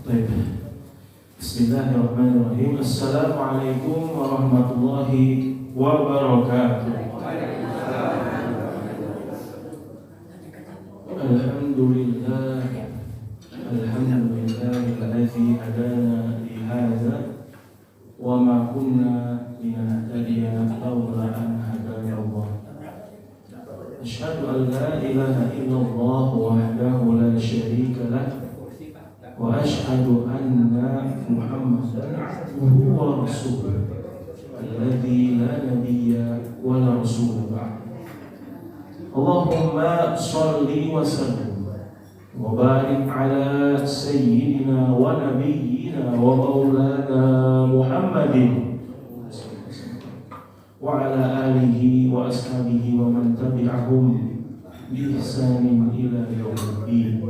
Baik. Bismillahirrahmanirrahim. Assalamualaikum warahmatullahi wabarakatuh. Alhamdulillah. Alladzi hadana li hadza wa ma kunna linahtadiya lawla an hadana Allah. Asyhadu an la ilaha illallah wahdahu la syarika lah wa asyhadu anna Muhammadan abduhu wa rasuluh alladzi la nabiyya wa la rasula ba'd. Allahumma shalli wa sallim wa barik ala sayyidina wa nabiyyina wa maulana Muhammadin wa ala alihi wa ashabihi wa man tabi'ahum bi ihsanin ila yaumiddin.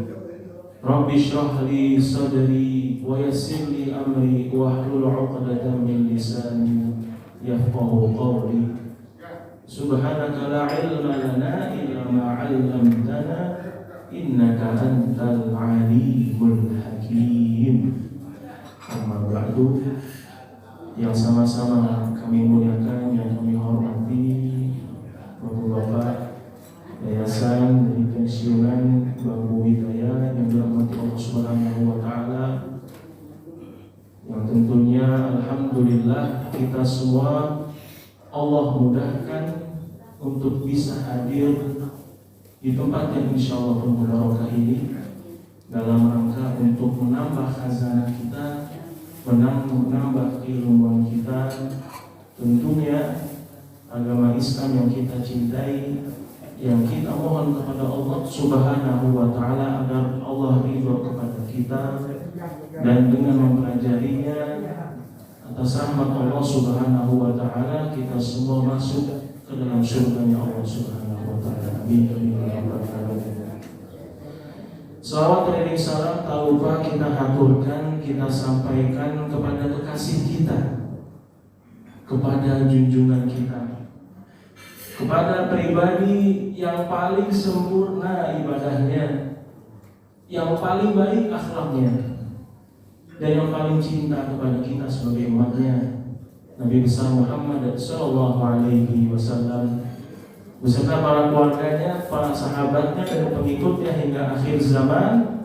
Rabbi shrah li sadri wa yassir li amri wahlul 'uqdatam min lisani yafqahu qawli. Subhanaka la ilma lana illa ma 'allamtana innaka antal 'alimul hakim. Amma ba'du, yang sama-sama kami muliakan, yang kami hormati Bapak-bapak Yayasan dari Pensiunan Bangku Hidayah yang dirahmati Allah Subhanahu wa Ta'ala, yang tentunya alhamdulillah kita semua Allah mudahkan untuk bisa hadir di tempat yang insya Allah penuh barokah ini dalam rangka untuk menambah khazanah kita, menambah keilmuan kita, tentunya agama Islam yang kita cintai, yang kita mohon kepada Allah Subhanahu wa Ta'ala agar Allah ridho kepada kita, dan dengan mempelajarinya atas rahmat Allah Subhanahu wa Ta'ala kita semua masuk ke dalam surganya Allah Subhanahu wa Ta'ala. Amin. Salawat dan salam tak lupa kita haturkan, kita sampaikan kepada kekasih kita, kepada junjungan kita, kepada pribadi yang paling sempurna ibadahnya, yang paling baik akhlaknya, dan yang paling cinta kepada kita sebagai umatnya, Nabi besar Muhammad sallallahu alaihi wasallam beserta para keluarganya, para sahabatnya dan pengikutnya hingga akhir zaman.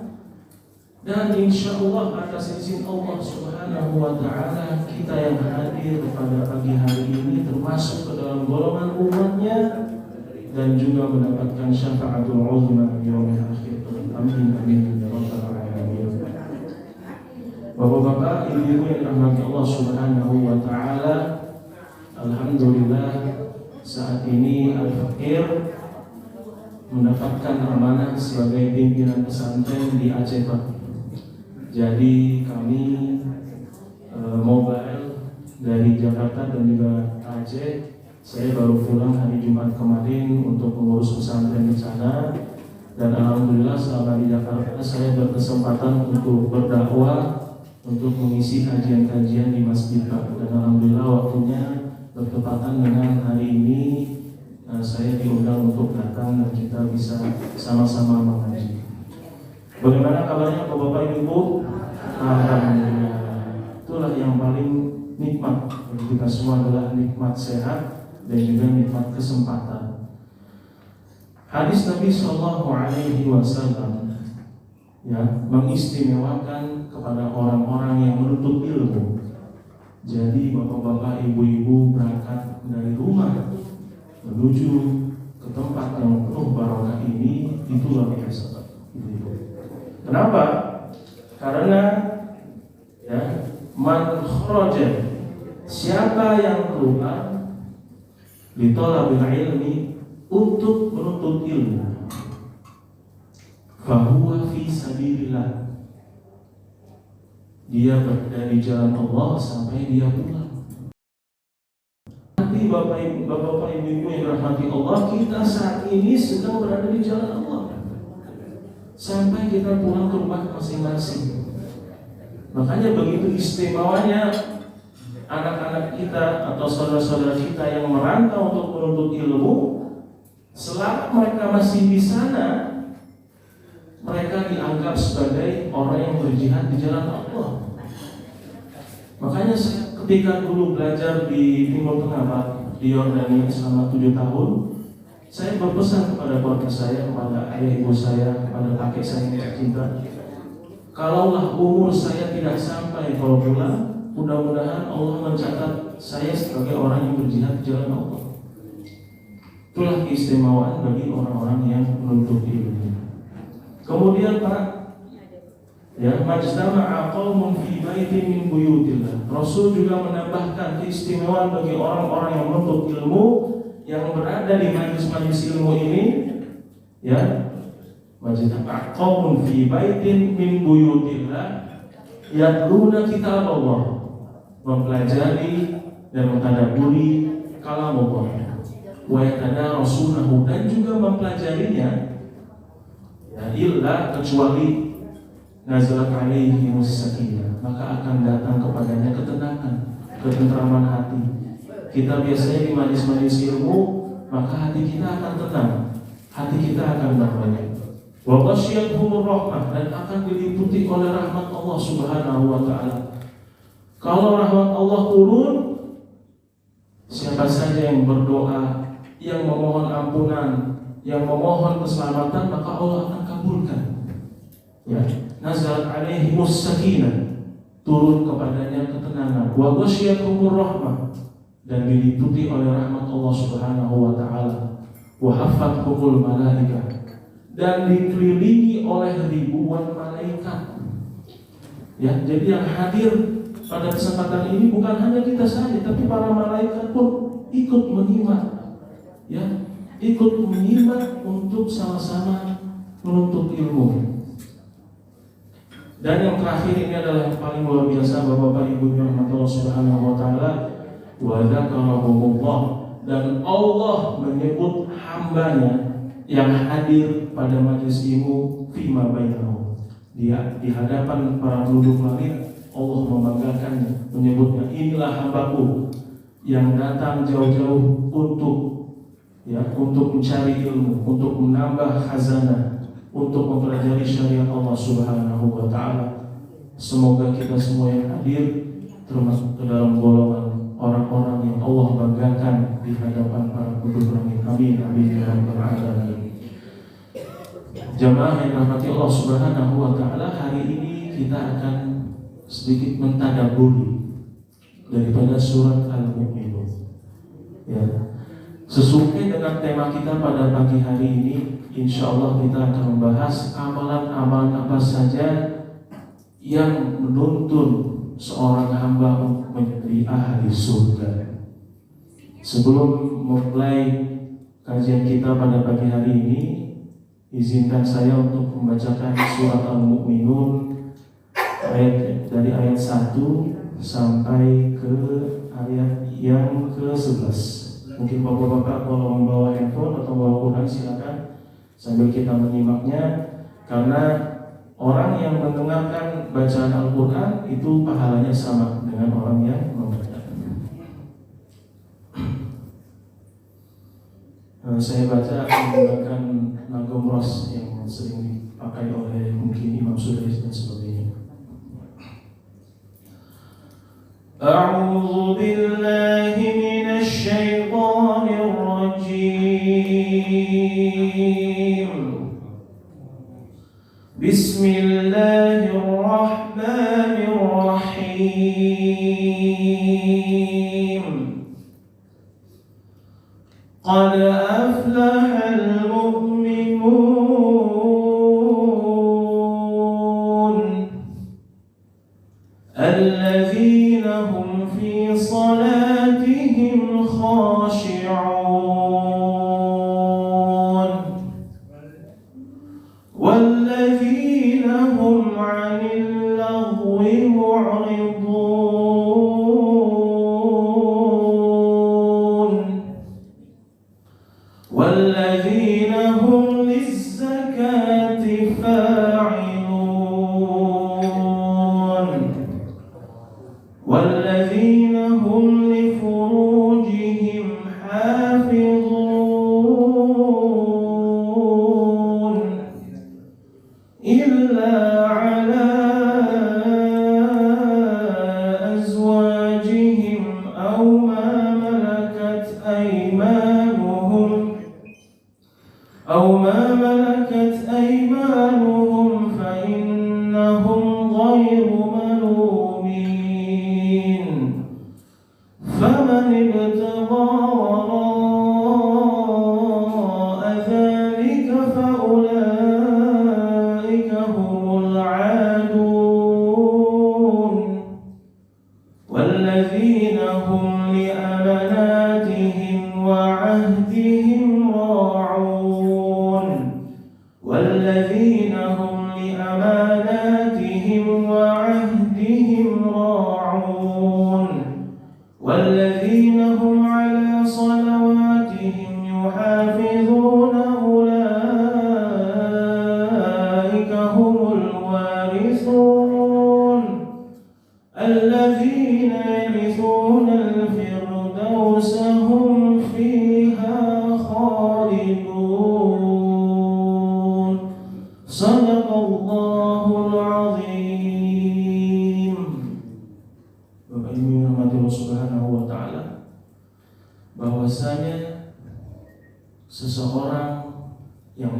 Dan insya Allah atas izin Allah Subhanahu wa Ta'ala kita yang hadir pada pagi hari ini termasuk ke dalam golongan umatnya dan juga mendapatkan syafaatul uzma di yaumil akhir. Amin amin ya rabbal alamin. Bapak-bapak, ibu-ibu yang dirahmati Allah Subhanahu wa Ta'ala, alhamdulillah saat ini Al-Fakir mendapatkan amanah sebagai pimpinan pesantren di Aceh Pak. Jadi kami mobile dari Jakarta dan juga Aceh. Saya baru pulang hari Jumat kemarin untuk mengurus pesantren di sana, dan alhamdulillah selama di Jakarta saya berkesempatan untuk berdakwah, untuk mengisi kajian-kajian di masjid Pak. Dan alhamdulillah waktunya bertepatan dengan hari ini, saya diundang untuk datang dan kita bisa sama-sama mengaji. Bagaimana kabarnya Bapak Ibu? Alhamdulillah. Itulah yang paling nikmat bagi kita semua, adalah nikmat sehat dan juga nikmat kesempatan. Hadis Nabi Sallallahu Alaihi Wasallam mengistimewakan kepada orang-orang yang menuntut ilmu. Jadi bapak-bapak, ibu-ibu berangkat dari rumah menuju ke tempat yang penuh barokah ini, itu luar biasa. Kenapa? Karena man kharaja, siapa yang keluar li talabil ilmi, untuk menuntut ilmu, fahuwa fi sabilillah, dia berada di jalan Allah sampai dia pulang. Nanti bapak ibu yang dirahmati Allah, kita saat ini sedang berada di jalan Allah sampai kita pulang ke rumah masing-masing. Makanya begitu istimewanya anak-anak kita atau saudara-saudara kita yang merantau untuk menuntut ilmu, selama mereka masih di sana, mereka dianggap sebagai orang yang berjihad di jalan Allah. Makanya ketika dulu belajar di Timur Tengah, Pak, di Yordania selama 7 tahun, saya berpesan kepada keluarga saya, kepada ayah ibu saya, kepada kakek saya yang tercinta, kalaulah umur saya tidak sampai kalau pulang, mudah-mudahan Allah mencatat saya sebagai orang yang berjihad di jalan Allah. Itulah keistimewaan bagi orang-orang yang menuntut ilmu. Kemudian Pak, ya, majtama'a qaumun fi baitin min buyutillah. Rasul juga menambahkan keistimewaan bagi orang-orang yang menuntut ilmu yang berada di majelis-majelis ilmu ini, ya. Majtama'a qaumun fi baitin min buyutillah yatluna kitab Allah, mempelajari dan mentadabburi kalam Allah, wa yatanarasunahu, dan juga mempelajarinya, ya, illa kecuali nazalat alaihimus sakinah, maka akan datang kepadanya ketenangan, ketentraman hati. Kita biasanya di majelis-majelis ilmu, maka hati kita akan tenang, hati kita akan damai. Wa ghasyiyatuhumur rahmah, dan akan diliputi oleh rahmat Allah Subhanahu wa taala. Kalau rahmat Allah turun, siapa saja yang berdoa, yang memohon ampunan, yang memohon keselamatan, maka Allah akan kabulkan. Ya, nazalat alaihimus sakinah, turun kepadanya ketenangan. Wa ghasyiyatuhumur rahmah, dan diliputi oleh rahmat Allah Subhanahu wa taala. Wa haffathumul malaikah, dan dikelilingi oleh ribuan malaikat. Ya, jadi yang hadir pada kesempatan ini bukan hanya kita saja, tapi para malaikat pun ikut menyimak. Ya, ikut menyimak untuk sama-sama menuntut ilmu. Dan yang terakhir ini adalah yang paling luar biasa, Bapak-bapak Ibu yang Allah Subhanahu wa taala, wa dzakarahumullah, dan Allah menyebut hambanya yang hadir pada majelis ilmu fima bainahum. Dia di hadapan para penduduk langit, Allah membanggakannya, menyebutnya, inilah hambaku yang datang jauh-jauh untuk, ya, untuk mencari ilmu, untuk menambah khazanah, untuk mempelajari syariat Allah Subhanahu wa taala. Semoga kita semua yang hadir termasuk ke dalam golongan orang-orang yang Allah banggakan di hadapan para penduduk langit. Amin amin ya rabbal alamin. Jamaah yang dirahmati Allah Subhanahu wa taala, hari ini kita akan sedikit mentadabburi daripada surat Al-Mu'minun. Ya. Sesuai dengan tema kita pada pagi hari ini, insya Allah kita akan membahas amalan-amalan apa saja yang menuntun seorang hamba untuk menjadi ahli surga. Sebelum memulai kajian kita pada pagi hari ini, izinkan saya untuk membacakan surat Al-Mu'minun dari ayat 1 sampai ke ayat yang ke-11. Mungkin bapak-bapak kalau membawa handphone atau bawa Quran silakan sambil kita menyimaknya, karena orang yang mendengarkan bacaan Al-Quran itu pahalanya sama dengan orang yang membaca. Saya baca menggunakan nagom ros yang sering dipakai oleh mungkin Imam Sudais dan sebagainya. A'udzu billahi minasy syaithanir rajim. Bismillahirrahmanirrahim. Qad aflahal mu'minun alladzina hum fi salatihim khashi'un walladzina hum 'anil laghwi mu'ridun walladzina hum lizzakati fa'ilun walladzina hum lifurujihim hafizun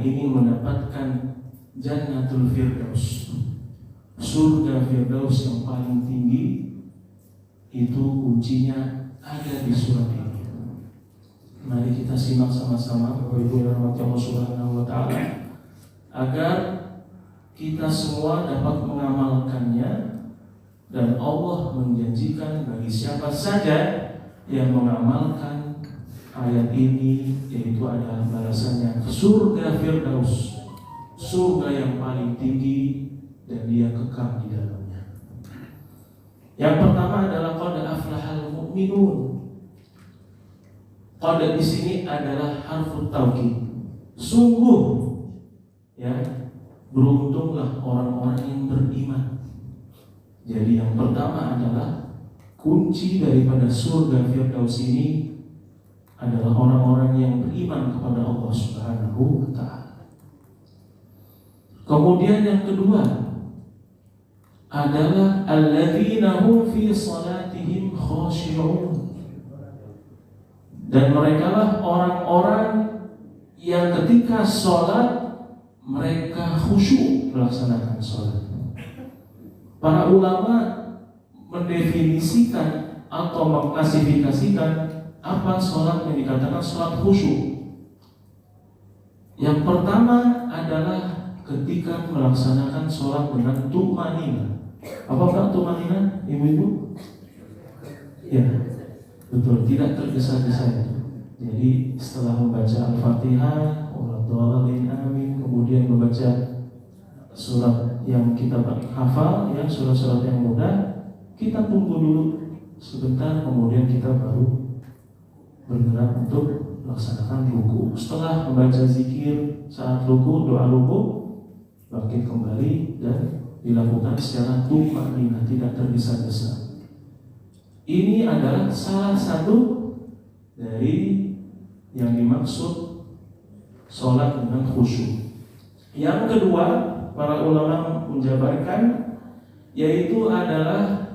ingin mendapatkan Jannatul Firdaus, surga Firdaus yang paling tinggi, itu kuncinya ada di surat ini. Mari kita simak sama-sama Bapak Ibu yang dirahmati Allah Subhanahu wa taala, agar kita semua dapat mengamalkannya, dan Allah menjanjikan bagi siapa saja yang mengamalkan ayat ini, yaitu adalah balasannya surga Firdaus, surga yang paling tinggi, dan dia kekal di dalamnya. Yang pertama adalah qad aflahal mu'minun. Qad di sini adalah harfut taukid. Sungguh, ya, beruntunglah orang-orang yang beriman. Jadi yang pertama adalah kunci daripada surga Firdaus ini adalah orang-orang yang beriman kepada Allah Subhanahu wa taala. Kemudian yang kedua adalah alladzina hum fi salatihim khashi'un. Dan merekalah orang-orang yang ketika sholat mereka khusyuk melaksanakan sholat. Para ulama mendefinisikan atau mengklasifikasikan apa sholat yang dikatakan sholat khusyuk. Yang pertama adalah ketika melaksanakan sholat dengan tumanina. Apa tumanina, ibu-ibu? Ya, betul, tidak tergesa-gesa. Jadi setelah membaca Al-Fatihah, waladhdallin amin, kemudian membaca surat yang kita hafal, ya, surat-surat yang mudah, kita tunggu dulu sebentar, kemudian kita baru bergerak untuk melaksanakan ruku. Setelah membaca zikir saat ruku, doa ruku, bangkit kembali dan dilakukan secara tumanina, tidak tergesa-gesa. Ini adalah salah satu dari yang dimaksud sholat dengan khusyuk. Yang kedua, para ulama menjabarkan, yaitu adalah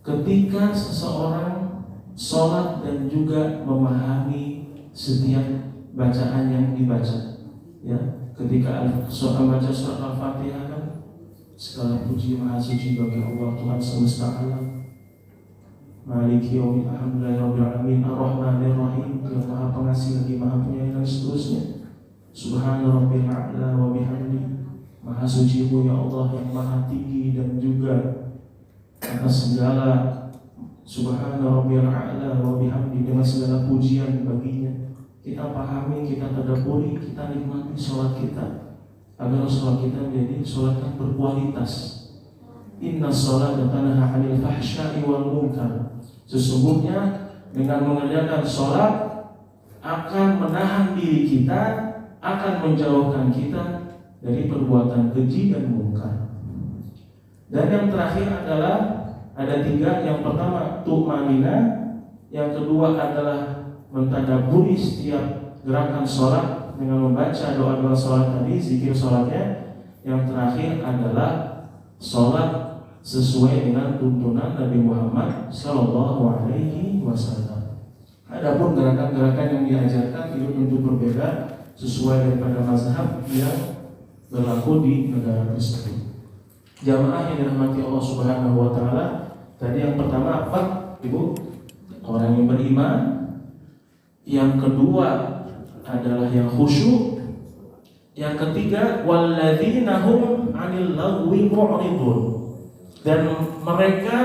ketika seseorang sholat dan juga memahami setiap bacaan yang dibaca. Ya, ketika baca surat Al-Fatihah kan, segala puji maha suci bagi Allah Tuhan semesta alam, Maliki yaumil alhamdulillahirabbil alamin arrahmanir rahim, yang maha pengasih lagi maha penyayang, dan seterusnya. Subhana rabbil a'la wa bihamdi, maha suci-Mu ya Allah yang maha tinggi dan juga atas segala. Subhana rabbil a'la wa bihamdi, dengan segala pujian baginya. Kita pahami, kita tadabburi, kita nikmati sholat kita, agar sholat kita menjadi sholat yang berkualitas. Inna sholata tanha 'anil fahsya'i wal munkar. Sesungguhnya dengan mengerjakan sholat akan menahan diri kita, akan menjauhkan kita dari perbuatan keji dan mungkar. Dan yang terakhir adalah ada tiga. Yang pertama tumanina, yang kedua adalah mentadabburi setiap gerakan sholat dengan membaca doa-doa sholat tadi, zikir sholatnya. Yang terakhir adalah sholat sesuai dengan tuntunan Nabi Muhammad Sallallahu Alaihi Wasallam. Adapun gerakan-gerakan yang diajarkan itu tentu berbeda sesuai daripada mazhab yang berlaku di negara Kristen. Jamaah yang dirahmati Allah Subhanahu Wa Taala, tadi yang pertama apa, Ibu? Orang yang beriman. Yang kedua adalah yang khusyuk. Yang ketiga walladzina hum 'anil lagwi mu'ridun. Dan mereka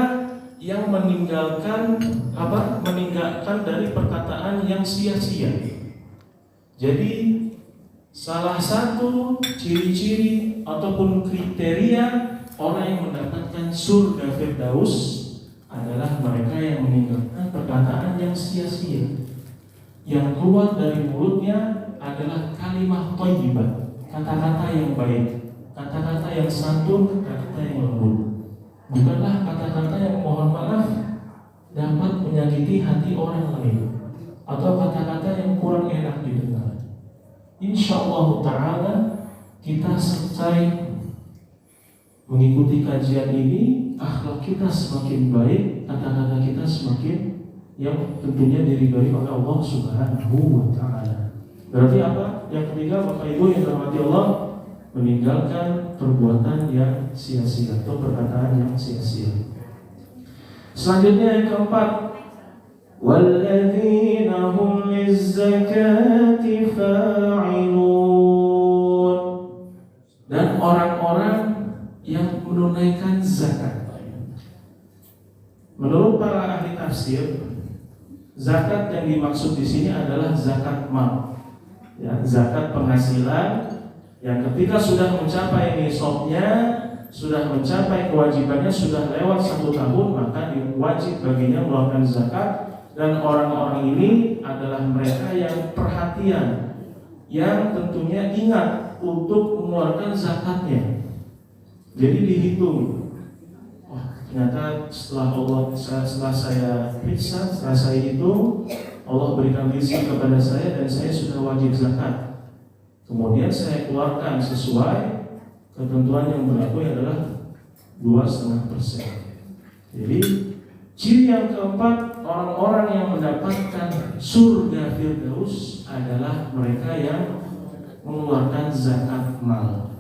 yang meninggalkan dari perkataan yang sia-sia. Jadi salah satu ciri-ciri ataupun kriteria orang yang mendapatkan surga Firdaus adalah mereka yang meninggalkan perkataan yang sia-sia. Yang keluar dari mulutnya adalah kalimah thayyibah, kata-kata yang baik, kata-kata yang santun, kata-kata yang lembut. Bukanlah kata-kata yang mohon maaf dapat menyakiti hati orang lain, atau kata-kata yang kurang enak didengar. Insyaallah ta'ala kita selesai mengikuti kajian ini, akhlak kita semakin baik, kata-kata kita semakin yang tentunya diridhoi oleh Allah Subhanahu wa ta'ala. Berarti apa? yang ketiga Bapak Ibu yang dirahmati Allah, meninggalkan perbuatan yang sia-sia atau perkataan yang sia-sia. Selanjutnya yang keempat, walladzina hum lizzakati fa'ilun, dan orang-orang yang menunaikan zakat. Menurut para ahli tafsir, zakat yang dimaksud di sini adalah zakat mal, ya, zakat penghasilan yang ketika sudah mencapai nisabnya, sudah mencapai kewajibannya, sudah lewat 1 tahun, maka wajib baginya mengeluarkan zakat. Dan orang-orang ini adalah mereka yang perhatian, yang tentunya ingat untuk mengeluarkan zakatnya. Jadi dihitung. Ternyata setelah saya periksa, setelah saya hitung, Allah berikan rezeki kepada saya dan saya sudah wajib zakat. Kemudian saya keluarkan sesuai ketentuan yang berlaku adalah 2,5%. Jadi ciri yang keempat, orang-orang yang mendapatkan surga Firdaus adalah mereka yang mengeluarkan zakat mal.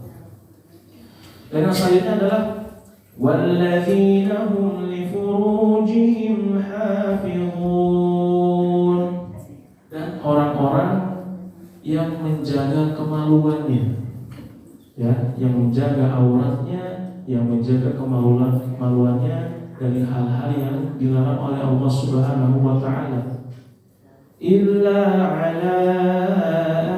Dan yang selanjutnya adalah walladzina hum li furujihim hafizun, dan orang-orang yang menjaga kemaluannya, ya, yang menjaga auratnya, yang menjaga kemaluannya dari hal-hal yang dilarang oleh Allah Subhanahu wa taala. Illa ala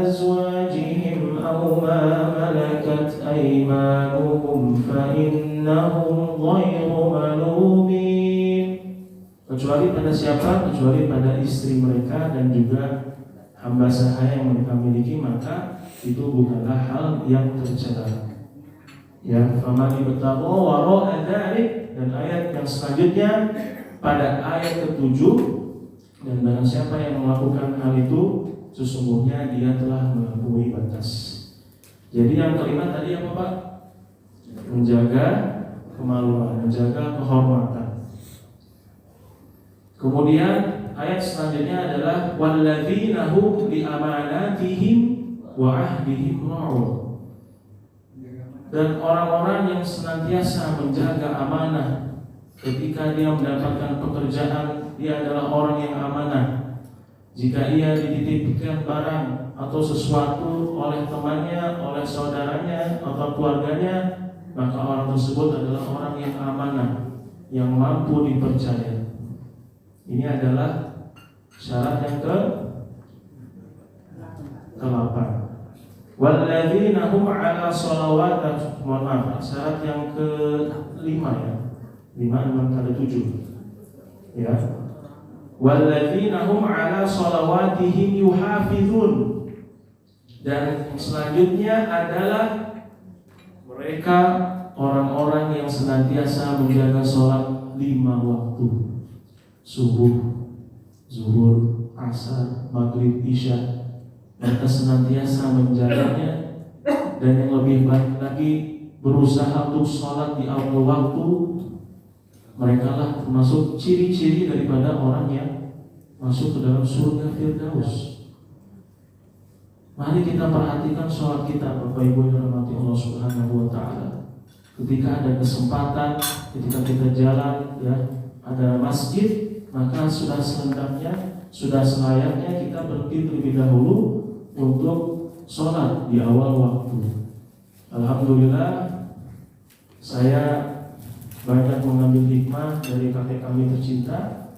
azwajihim aw ma malakat aymanuhum fa innahum ghairu malumin. Kecuali pada siapa? Kecuali pada istri mereka dan juga hamba sahaya yang mereka miliki, maka itu bukanlah hal yang tercela. Ya, faman ibtagha wara'a dzalik, dan ayat yang selanjutnya pada ayat ke-7, dan barang siapa yang melakukan hal itu sesungguhnya dia telah melampaui batas. Jadi yang kelima tadi apa Pak? Menjaga kemaluan, menjaga kehormatan. Kemudian ayat selanjutnya adalah walladzina hum li amanatihim wa ahdihim ra'un, dan orang-orang yang senantiasa menjaga amanah. Ketika dia mendapatkan pekerjaan, dia adalah orang yang amanah. Jika ia dititipkan barang atau sesuatu oleh temannya, oleh saudaranya atau keluarganya, maka orang tersebut adalah orang yang amanah, yang mampu dipercaya. Ini adalah syarat yang ke-8. Walladzina hum 'ala shalawatihim, syarat yang ke-5 ya. 5 memang ada 7. Ya. Walladzina hum 'ala shalawatihim yuhafizun, dan selanjutnya adalah mereka orang-orang yang senantiasa menjaga sholat 5 waktu. Subuh, zuhur, asar, maghrib, isya. Mereka senantiasa menjaganya, dan yang lebih baik lagi berusaha untuk sholat di awal waktu. Mereka lah termasuk ciri-ciri daripada orang yang masuk ke dalam surga Firdaus. Mari kita perhatikan sholat kita, Bapak Ibu yang dirahmati Allah Subhanahu wa taala. Ketika ada kesempatan, ketika kita jalan, ya, ada masjid, maka sudah selayaknya kita berhenti terlebih dahulu untuk sholat di awal waktu. Alhamdulillah, saya banyak mengambil hikmah dari kakek kami tercinta.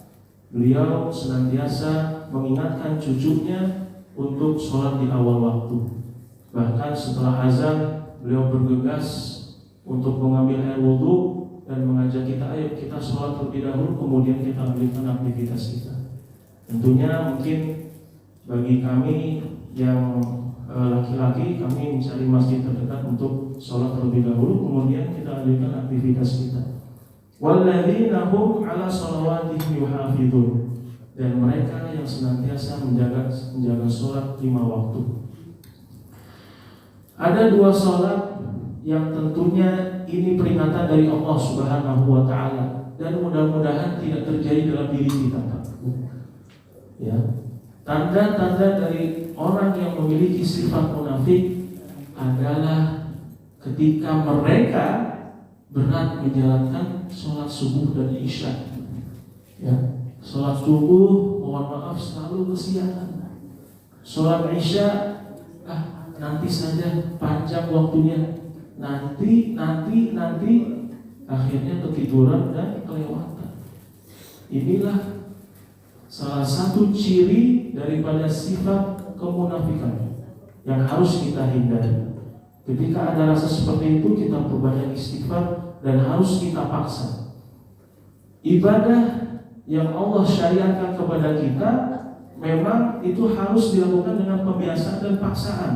Beliau senantiasa mengingatkan cucunya untuk sholat di awal waktu. Bahkan setelah azan, beliau bergegas untuk mengambil air wudhu dan mengajak kita, ayo kita sholat terlebih dahulu, kemudian kita lanjutkan aktivitas kita. Tentunya mungkin bagi kami yang laki-laki, kami mencari masjid terdekat untuk sholat terlebih dahulu, kemudian kita lanjutkan aktivitas kita. Walladzina hum 'ala shalawatihim yuhafizun, dan mereka yang senantiasa menjaga sholat 5 waktu. Ada 2 sholat yang tentunya ini peringatan dari Allah Subhanahu wa taala, dan mudah-mudahan tidak terjadi dalam diri kita, Pak. Ya. Tanda-tanda dari orang yang memiliki sifat munafik adalah ketika mereka berat menjalankan sholat subuh dan isya. Ya, sholat subuh mohon maaf selalu kesiangan. Sholat isya nanti saja, panjang waktunya. Nanti akhirnya ketiduran dan kelewatan. Inilah salah satu ciri daripada sifat kemunafikan yang harus kita hindari. Ketika ada rasa seperti itu, kita perbanyak istighfar dan harus kita paksa. Ibadah yang Allah syariatkan kepada kita memang itu harus dilakukan dengan pembiasaan dan paksaan.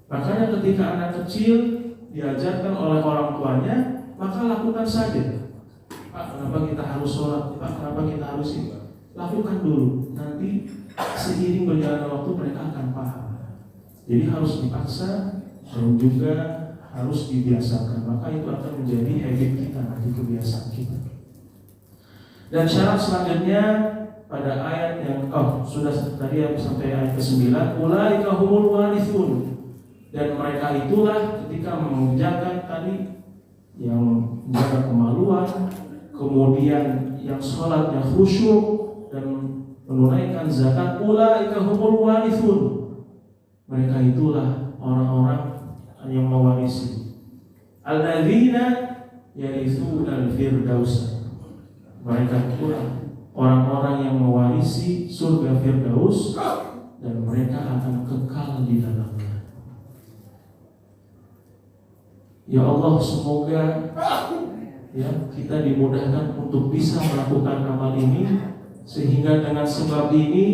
Makanya ketika anak kecil diajarkan oleh orang tuanya, maka lakukan saja. Pak, kenapa kita harus sholat? Pak, kenapa kita harus ini? Lakukan dulu. Nanti seiring berjalannya waktu mereka akan paham. Jadi harus dipaksa dan juga harus dibiasakan. Maka itu akan menjadi habit kita, nanti kebiasaan kita. Dan syarat selanjutnya pada ayat yang sudah tadi sampai ayat ke-9, ulaika humul warithun. Dan mereka itulah ketika mengerjakan tadi yang menjaga kemaluan, kemudian yang sholatnya khusyuk dan menunaikan zakat, ulaika humul warithun. Mereka itulah orang-orang yang mewarisi. Alladzina yarithuna al-firdaus. Mereka itulah orang-orang yang mewarisi surga Firdaus dan mereka akan kekal di dalamnya. Ya Allah, semoga ya kita dimudahkan untuk bisa melakukan amal ini, sehingga dengan sebab ini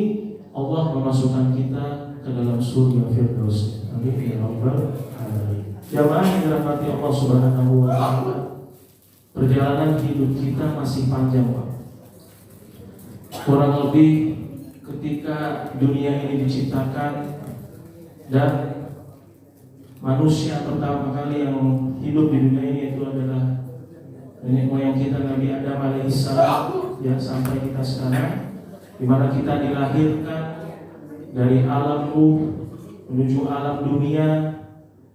Allah memasukkan kita ke dalam surga Firdaus. Amin ya rabbal alamin. Jamaah yang dirahmati Allah Subhanahu wa taala, perjalanan hidup kita masih panjang, Pak. Kurang lebih ketika dunia ini diciptakan dan manusia pertama kali yang hidup di dunia ini itu adalah nenek moyang kita Nabi Adam alaihissalam, ya, sampai kita sekarang, di mana kita dilahirkan dari alam ruh menuju alam dunia,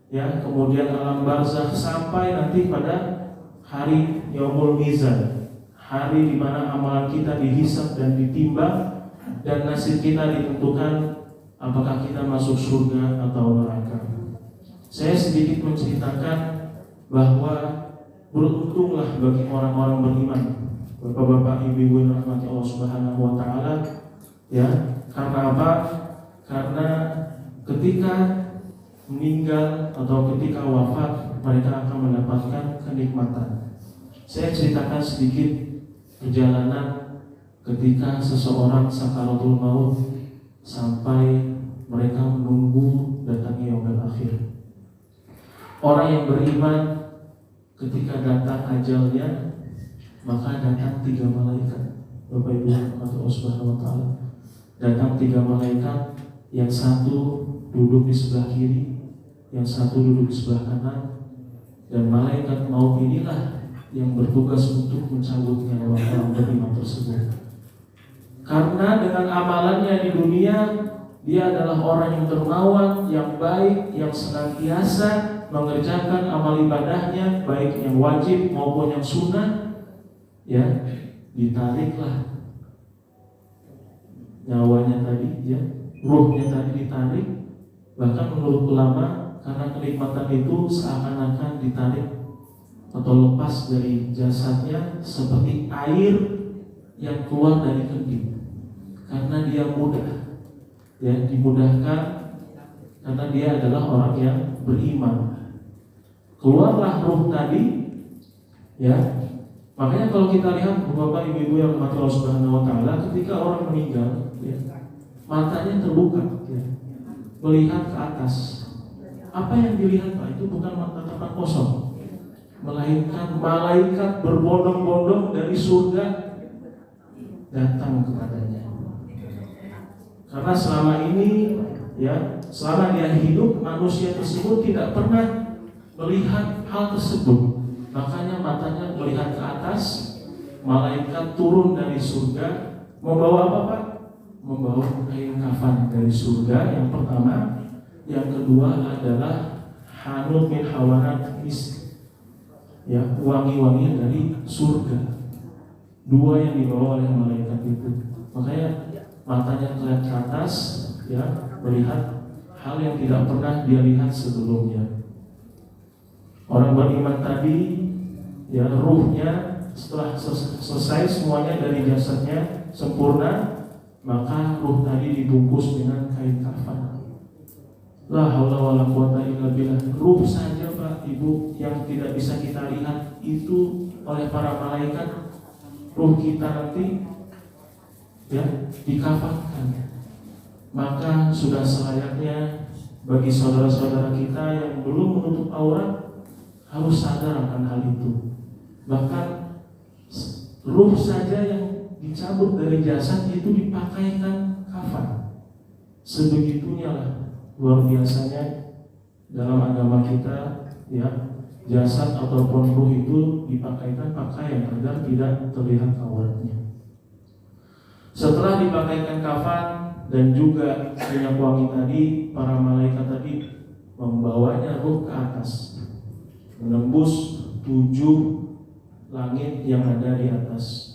ya, kemudian alam barzakh sampai nanti pada hari Yaumul Mizan, hari di mana amalan kita dihisab dan ditimbang dan nasib kita ditentukan apakah kita masuk surga atau neraka. Saya sedikit menceritakan bahwa beruntunglah bagi orang-orang beriman, bapak-bapak, ibu-ibu yang rahmati Allah Subhanahu wa taala, ya. Karena apa? Karena ketika meninggal atau ketika wafat mereka akan mendapatkan kenikmatan. Saya ceritakan sedikit perjalanan ketika seseorang sakaratul maut sampai mereka menunggu datangnya yaumul akhir. Orang yang beriman ketika datang ajalnya maka datang 3 malaikat. Bapak Ibu yang Allah Subhanahu wa taala, datang 3 malaikat, yang satu duduk di sebelah kiri, yang satu duduk di sebelah kanan, dan malaikat maut inilah yang bertugas untuk mencabut nyawa orang beriman tersebut. Karena dengan amalannya di dunia, dia adalah orang yang dermawan, yang baik, yang senantiasa mengerjakan amal ibadahnya, baik yang wajib maupun yang sunnah, ya, ditariklah nyawanya tadi, ya, ruhnya tadi ditarik. Bahkan menurut ulama, karena kenikmatan itu seakan-akan ditarik atau lepas dari jasadnya seperti air yang keluar dari kendi, karena dia mudah, ya, dimudahkan karena dia adalah orang yang beriman. Keluarlah ruh tadi, ya. Makanya kalau kita lihat Bapak Ibu yang rahmati Allah Subhanahu wa taala, ketika orang meninggal, ya, matanya terbuka, ya, melihat ke atas. Apa yang dilihat, Pak? Itu bukan mata tempat kosong, melainkan malaikat berbondong-bondong dari surga datang kepadanya. Karena selama ini, ya, selama dia hidup, manusia tersebut tidak pernah melihat hal tersebut. Makanya matanya melihat ke atas, malaikat turun dari surga membawa apa, Pak? membawa kain kafan dari surga, yang pertama. Yang kedua adalah hanut min hawanat misk, ya, wangi-wangi dari surga. Dua yang dibawa oleh malaikat itu. Makanya matanya terlihat ke atas, ya, melihat hal yang tidak pernah dia lihat sebelumnya. Orang beriman tadi, ya, ruhnya setelah selesai semuanya dari jasadnya sempurna, maka ruh tadi dibungkus dengan kain kafan. La haula wala quwata illa billah. Ruh saja Pak Ibu yang tidak bisa kita lihat itu oleh para malaikat, ruh kita nanti, ya, dikafankan. Maka sudah selayaknya bagi saudara-saudara kita yang belum menutup aurat harus sadar akan hal itu. Bahkan ruh saja yang dicabut dari jasad itu dipakaikan kafan. Sebegitunya lah luar biasanya dalam agama kita, ya, jasad ataupun ruh itu dipakaikan pakaian agar tidak terlihat auratnya. Setelah dipakaikan kafan dan juga minyak wangi tadi, para malaikat tadi membawanya ruh ke atas, menembus 7 langit yang ada di atas.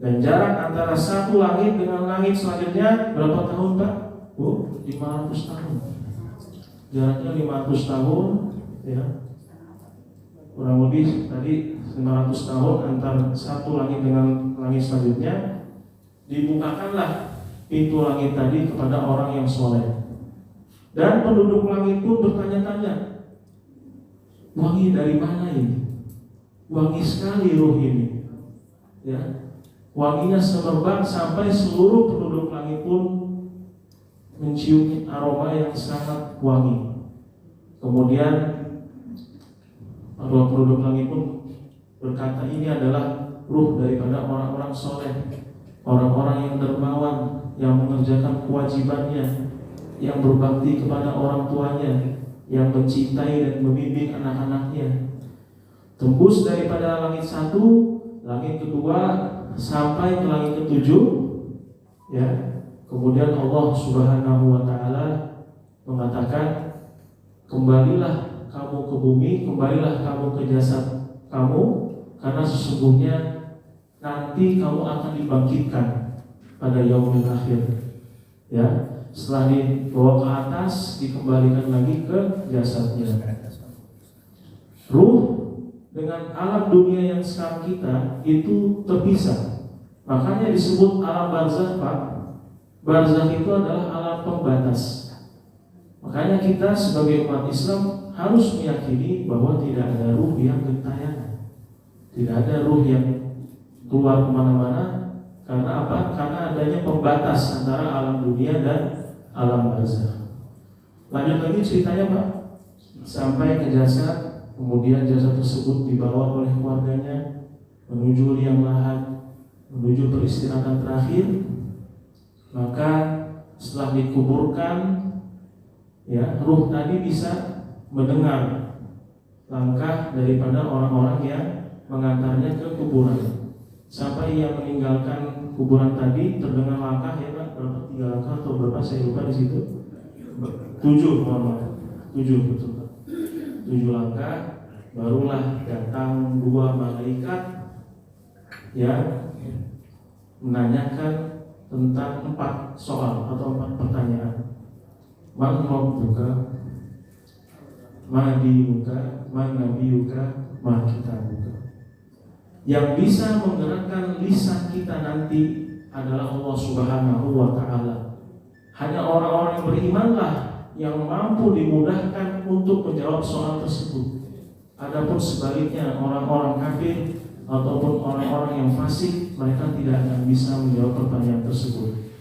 Dan jarak antara satu langit dengan langit selanjutnya berapa tahun Pak? 500 tahun. Jaraknya 500 tahun, ya. Kurang lebih tadi 500 tahun antara satu langit dengan langit selanjutnya. Dibukakanlah pintu langit tadi kepada orang yang soleh. Dan penduduk langit pun bertanya-tanya, wangi dari mana ini? Wangi sekali ruh ini, ya. Wanginya semerbak sampai seluruh penduduk langit pun mencium aroma yang sangat wangi. Kemudian para penduduk langit pun berkata, ini adalah ruh daripada orang-orang soleh, orang-orang yang dermawan, yang mengerjakan kewajibannya, yang berbakti kepada orang tuanya, yang mencintai dan membimbing anak-anaknya. Tembus daripada langit 1, langit kedua, sampai ke langit ke-7, ya. Kemudian Allah Subhanahu wa Ta'ala mengatakan, kembalilah kamu ke bumi, kembalilah kamu ke jasad kamu, karena sesungguhnya nanti kamu akan dibangkitkan pada yaumul akhir. Ya, setelah dibawa ke atas, dikembalikan lagi ke jasadnya. Ruh dengan alam dunia yang sekarang kita itu terpisah. Makanya disebut alam barzakh, Pak. Barzakh itu adalah alam pembatas. Makanya kita sebagai umat Islam harus meyakini bahwa tidak ada ruh yang gentayangan, tidak ada ruh yang keluar kemana-mana. Karena apa? Karena adanya pembatas antara alam dunia dan alam barzakh. Lanjut lagi ceritanya, Pak. Sampai ke jasad, kemudian jasad tersebut dibawa oleh keluarganya menuju liang lahat, menuju peristirahatan terakhir. Maka setelah dikuburkan, ya, ruh tadi bisa mendengar langkah daripada orang-orang yang mengantarnya ke kuburan. Sampai ia meninggalkan kuburan tadi, terdengar langkah, ya Pak, berapa, 3 langkah atau berapa, saya lupa di situ. 7, mohon maaf, 7 betul Pak. 7 langkah, barulah datang 2 malaikat yang menanyakan tentang 4 soal atau 4 pertanyaan. Man rabbuka, ma dinuka, ma nabiyuka, ma kitabuka. Yang bisa menggerakkan lisan kita nanti adalah Allah Subhanahu wa Ta'ala. Hanya orang-orang yang berimanlah yang mampu dimudahkan untuk menjawab soal tersebut. Adapun sebaliknya, orang-orang kafir ataupun orang-orang yang fasik, mereka tidak akan bisa menjawab pertanyaan tersebut.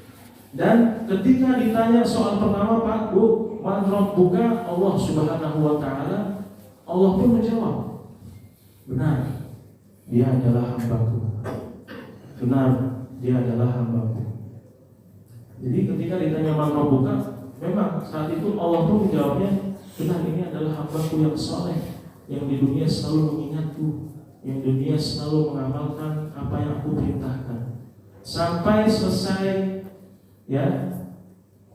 Dan ketika ditanya soal pertama, Pak, Bu, man rabbuka, Allah Subhanahu wa Ta'ala, Allah pun menjawab, benar, dia adalah hambaku. Benar, dia adalah hambaku. Jadi ketika ditanya man rabbuka, memang saat itu Allah pun menjawabnya, benar, ini adalah hambaku yang soleh, yang di dunia selalu mengingatku, yang dunia selalu mengamalkan apa yang aku perintahkan. Sampai selesai, ya,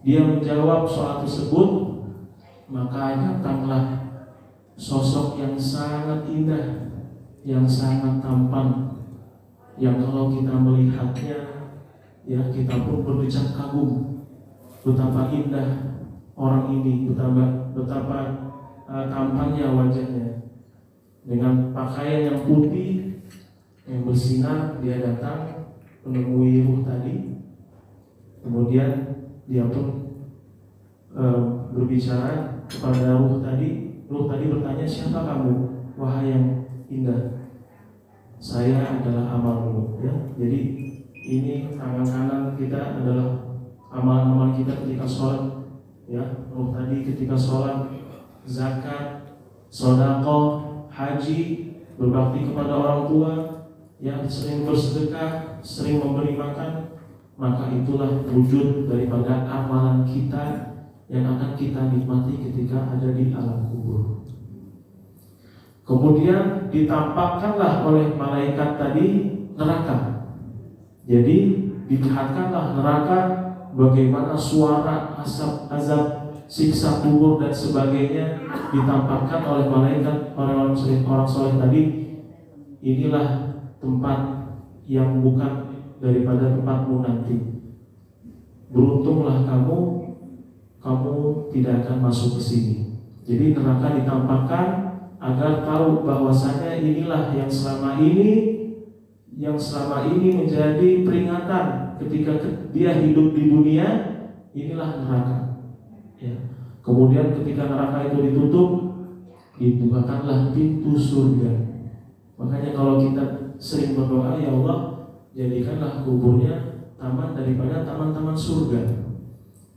dia menjawab soal tersebut, maka datanglah sosok yang sangat indah, yang sangat tampan, yang kalau kita melihatnya, ya kita pun berdecak kagum betapa indah orang ini, betapa tampannya wajahnya. Dengan pakaian yang putih yang bersinar, dia datang menemui ruh tadi. Kemudian dia pun berbicara kepada ruh tadi. Ruh tadi bertanya, siapa kamu, wahai yang indah? Saya adalah amalmu, ya. Jadi ini tangan kanan kita adalah amal-amal kita ketika sholat, ya. Ruh tadi ketika sholat, zakat, sedekah, haji, berbakti kepada orang tua, ya, sering bersedekah, sering memberi makan, maka itulah wujud daripada amalan kita yang akan kita nikmati ketika ada di alam kubur. Kemudian ditampakkanlah oleh malaikat tadi neraka. Jadi dilihatkanlah neraka, bagaimana suara asap, azab, siksa kubur dan sebagainya ditampakkan oleh malaikat orang soleh tadi. Inilah tempat yang bukan daripada tempatmu nanti. Beruntunglah kamu tidak akan masuk ke sini. Jadi neraka ditampakkan agar tahu bahwasanya inilah yang selama ini menjadi peringatan ketika dia hidup di dunia, inilah neraka. Ya. Kemudian ketika neraka itu ditutup, dibukakanlah pintu surga. Makanya kalau kita sering berdoa, ya Allah, jadikanlah kuburnya taman daripada taman-taman surga.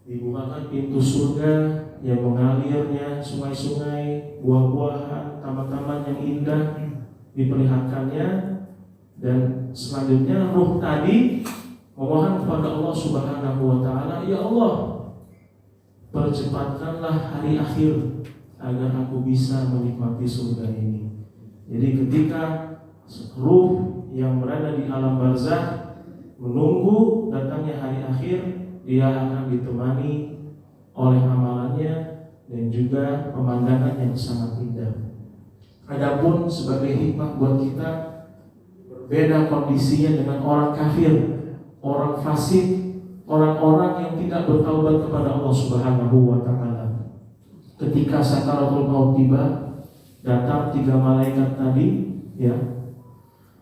Dibukakan pintu surga yang mengalirnya sungai-sungai, buah-buahan, taman-taman yang indah diperlihatkannya. Dan selanjutnya ruh tadi memohon kepada Allah Subhanahu wa Ta'ala, ya Allah, percepatkanlah hari akhir agar aku bisa menikmati surga ini. Jadi ketika ruh yang berada di alam barzakh menunggu datangnya hari akhir, dia akan ditemani oleh amalannya dan juga pemandangan yang sangat indah. Adapun sebagai hikmah buat kita, berbeda kondisinya dengan orang kafir, orang fasik, orang-orang yang tidak bertaubat kepada Allah Subhanahu wa Ta'ala. Ketika sakaratul maut tiba, datang 3 malaikat tadi, ya.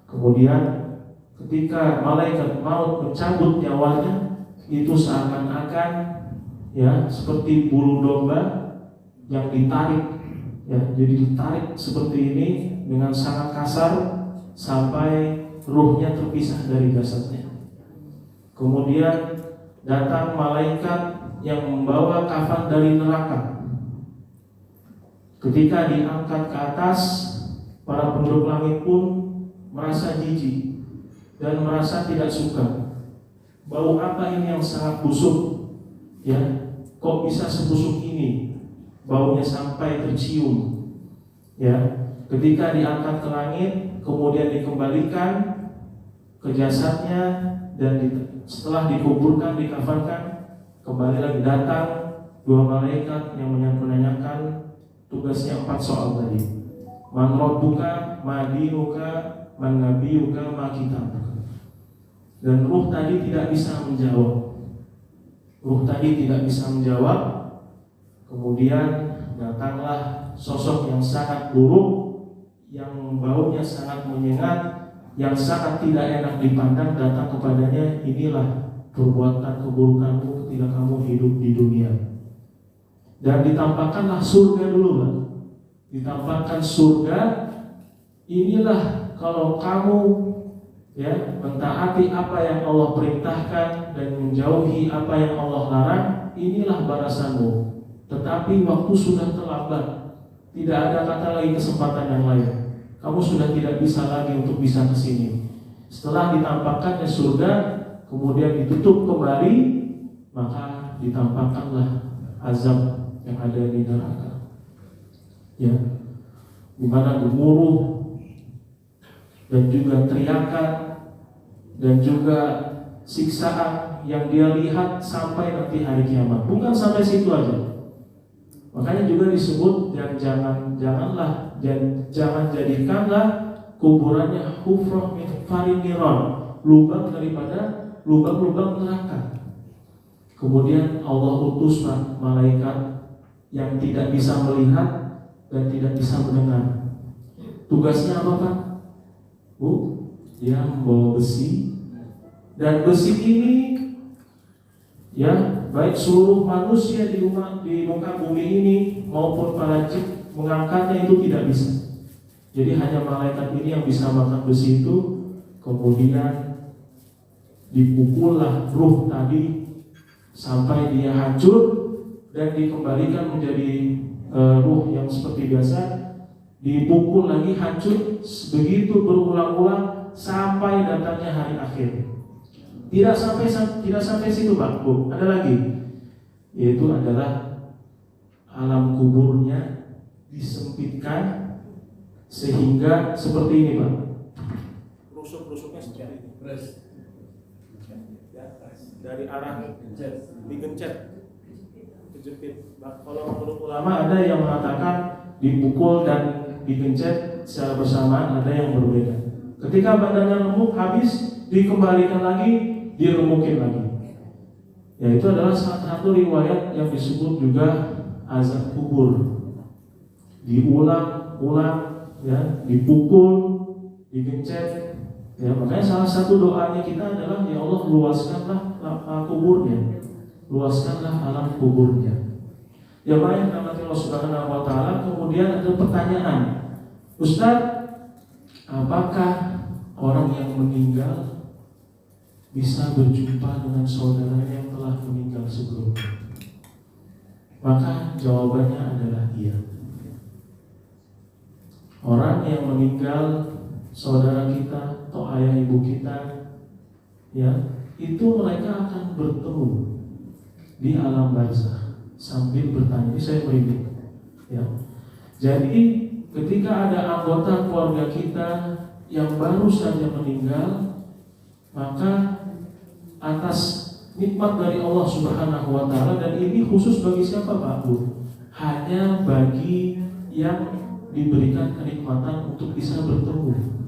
Kemudian ketika malaikat maut mencabut nyawanya, itu seakan-akan, ya, seperti bulu domba yang ditarik, ya. Jadi ditarik seperti ini dengan sangat kasar sampai ruhnya terpisah dari jasadnya. Kemudian datang malaikat yang membawa kafan dari neraka. Ketika diangkat ke atas, para penduduk langit pun merasa jijik dan merasa tidak suka. Bau apa ini yang sangat busuk? Ya, kok bisa sebusuk ini? Baunya sampai tercium. Ya, ketika diangkat ke langit, kemudian dikembalikan ke jasadnya dan setelah dikuburkan, dikafankan, kembali lagi datang 2 malaikat yang menanyakan tugasnya 4 soal tadi. Man rabbuka, ma dinuka, man nabiyuka, ma kitabuka. Dan ruh tadi tidak bisa menjawab. Kemudian datanglah sosok yang sangat buruk, yang baunya sangat menyengat, yang sangat tidak enak dipandang, datang kepadanya, inilah perbuatan keburukanmu ketika kamu hidup di dunia. Dan ditampakkanlah surga dulu, Pak. Ditampakkan surga, inilah kalau kamu, ya, mentaati apa yang Allah perintahkan dan menjauhi apa yang Allah larang, inilah balasanmu. Tetapi waktu sudah terlambat, tidak ada kata lagi kesempatan yang lain. Kamu sudah tidak bisa lagi untuk bisa ke sini. Setelah ditampakkannya surga, kemudian ditutup kembali, maka ditampakkanlah azab yang ada di neraka. Ya, di mana gemuruh dan juga teriakan dan juga siksaan yang dia lihat sampai nanti hari kiamat. Bukan sampai situ aja. Makanya juga disebut dan janganlah dan jangan jadikanlah kuburannya hufrah min farin niran, lubang daripada lubang-lubang neraka. Kemudian Allah utus malaikat yang tidak bisa melihat dan tidak bisa mendengar. Tugasnya apa, Pak? Bu, dia membawa besi, dan besi ini ya, baik seluruh manusia di muka bumi ini maupun para jin mengangkatnya itu tidak bisa. Jadi hanya malaikat ini yang bisa mengangkat besi itu. Kemudian dipukullah ruh tadi sampai dia hancur dan dikembalikan menjadi ruh yang seperti biasa. Dipukul lagi, hancur, begitu berulang-ulang sampai datangnya hari akhir. Tidak sampai situ, Pak, Bu. Ada lagi, yaitu adalah alam kuburnya disempitkan sehingga seperti ini, Pak. Rusuk-rusuknya seperti ini. Dari arah digencet, kejepit. Kalau menurut ulama ada yang mengatakan dipukul dan digencet secara bersamaan, ada yang berbeda. Ketika badannya remuk habis, dikembalikan lagi, diremukin lagi. Ya, itu adalah salah satu riwayat yang disebut juga azab kubur. Diulang-ulang, ya, dipukul, digencet. Ya, makanya salah satu doanya kita adalah, ya Allah, luaskanlah kuburnya, luaskanlah alam kuburnya. Ya baik, Allah Subhanahu wa Ta'ala. Kemudian ada pertanyaan, Ustaz, apakah orang yang meninggal bisa berjumpa dengan saudaranya yang telah meninggal sebelumnya? Maka jawabannya adalah iya. Orang yang meninggal, saudara kita atau ayah ibu kita, ya, itu mereka akan bertemu di alam barzakh sambil bertanya. Ini saya merinding, ya. Jadi ketika ada anggota keluarga kita yang baru saja meninggal, maka atas nikmat dari Allah Subhanahu wa Ta'ala, dan ini khusus bagi siapa, Pak Bu? Hanya bagi yang diberikan kenikmatan untuk bisa bertemu.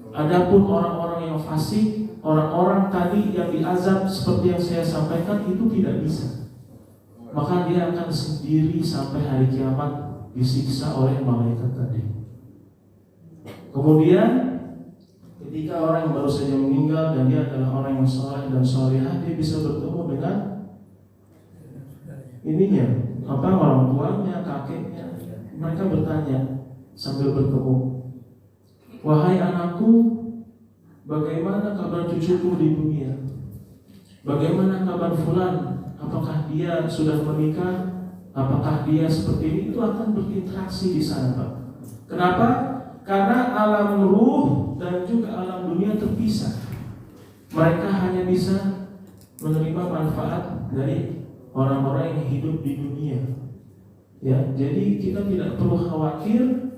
Adapun orang-orang yang fasik, orang-orang tadi yang diazab seperti yang saya sampaikan, itu tidak bisa. Maka dia akan sendiri sampai hari kiamat disiksa oleh malaikat tadi. Kemudian ketika orang yang baru saja meninggal dan dia adalah orang yang saleh dan salihah, dia bisa bertemu dengan ininya, orang tuanya, kakeknya. Mereka bertanya sambil bertemu, wahai anakku, bagaimana kabar cucuku di dunia? Bagaimana kabar fulan? Apakah dia sudah menikah? Apakah dia seperti ini? Itu akan berinteraksi di sana, Pak. Kenapa? Karena alam ruh dan juga alam dunia terpisah. Mereka hanya bisa menerima manfaat dari orang-orang yang hidup di dunia. Ya, jadi kita tidak perlu khawatir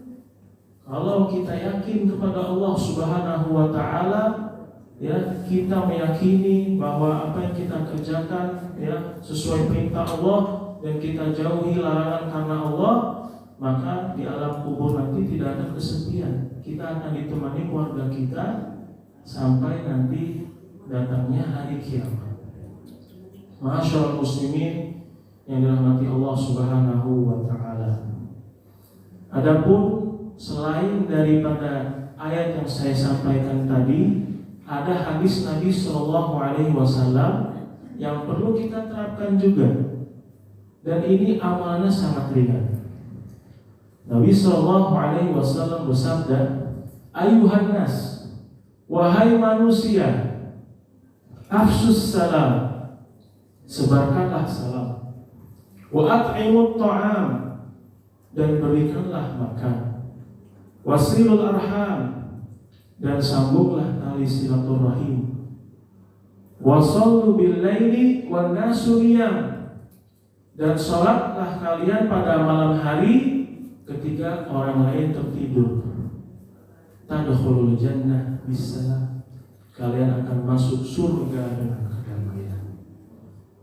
kalau kita yakin kepada Allah Subhanahu wa Ta'ala. Ya, kita meyakini bahwa apa yang kita kerjakan, ya, sesuai perintah Allah, dan kita jauhi larangan karena Allah, maka di alam kubur nanti tidak ada kesepian. Kita akan ditemani keluarga kita sampai nanti datangnya hari kiamat. Ma'asyiral muslimin yang dirahmati Allah Subhanahu wa Ta'ala. Adapun selain daripada ayat yang saya sampaikan tadi, ada hadis Nabi Shallallahu Alaihi Wasallam yang perlu kita terapkan juga, dan ini amalnya sangat ringan. Nabi Shallallahu Alaihi Wasallam bersabda, ayuhan nas, wahai manusia, afsus salam, sebarkanlah salam, wa at'imut ta'am, dan berikanlah makan, wasilul arham, dan sambunglah tali silaturahim, wasallu bil laili wan nasu niyam, dan salatlah kalian pada malam hari ketika orang lain tertidur. Tadkhulul jannah bisalam, kalian akan masuk surga dengan kedamaian.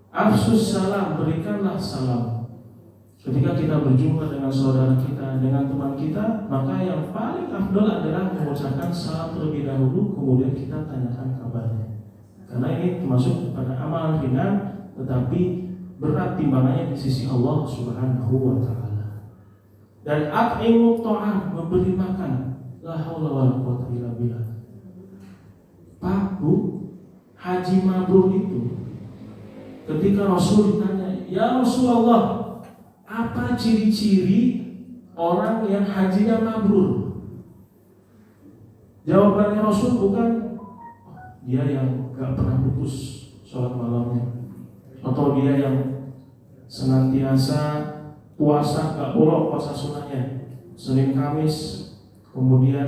Afsus salam, berikanlah salam. Ketika kita berjumpa dengan saudara kita, dengan teman kita, maka yang paling afdal adalah mengucapkan salam terlebih dahulu, kemudian kita tanyakan kabarnya. Karena ini termasuk pada amalan ringan, tetapi berat timbangannya di sisi Allah Subhanahu wa Ta'ala. Dan at'imu ta'am, memberi makan. La haula wala quwwata illa billah. Pak, Bu, haji mabrur itu, ketika Rasul ditanya, "Ya Rasulullah, apa ciri-ciri orang yang hajinya mabrur?" Jawabannya Rasul bukan dia yang gak pernah putus sholat malamnya, atau dia yang senantiasa puasa gak bolong puasa sunnahnya, Senin Kamis, kemudian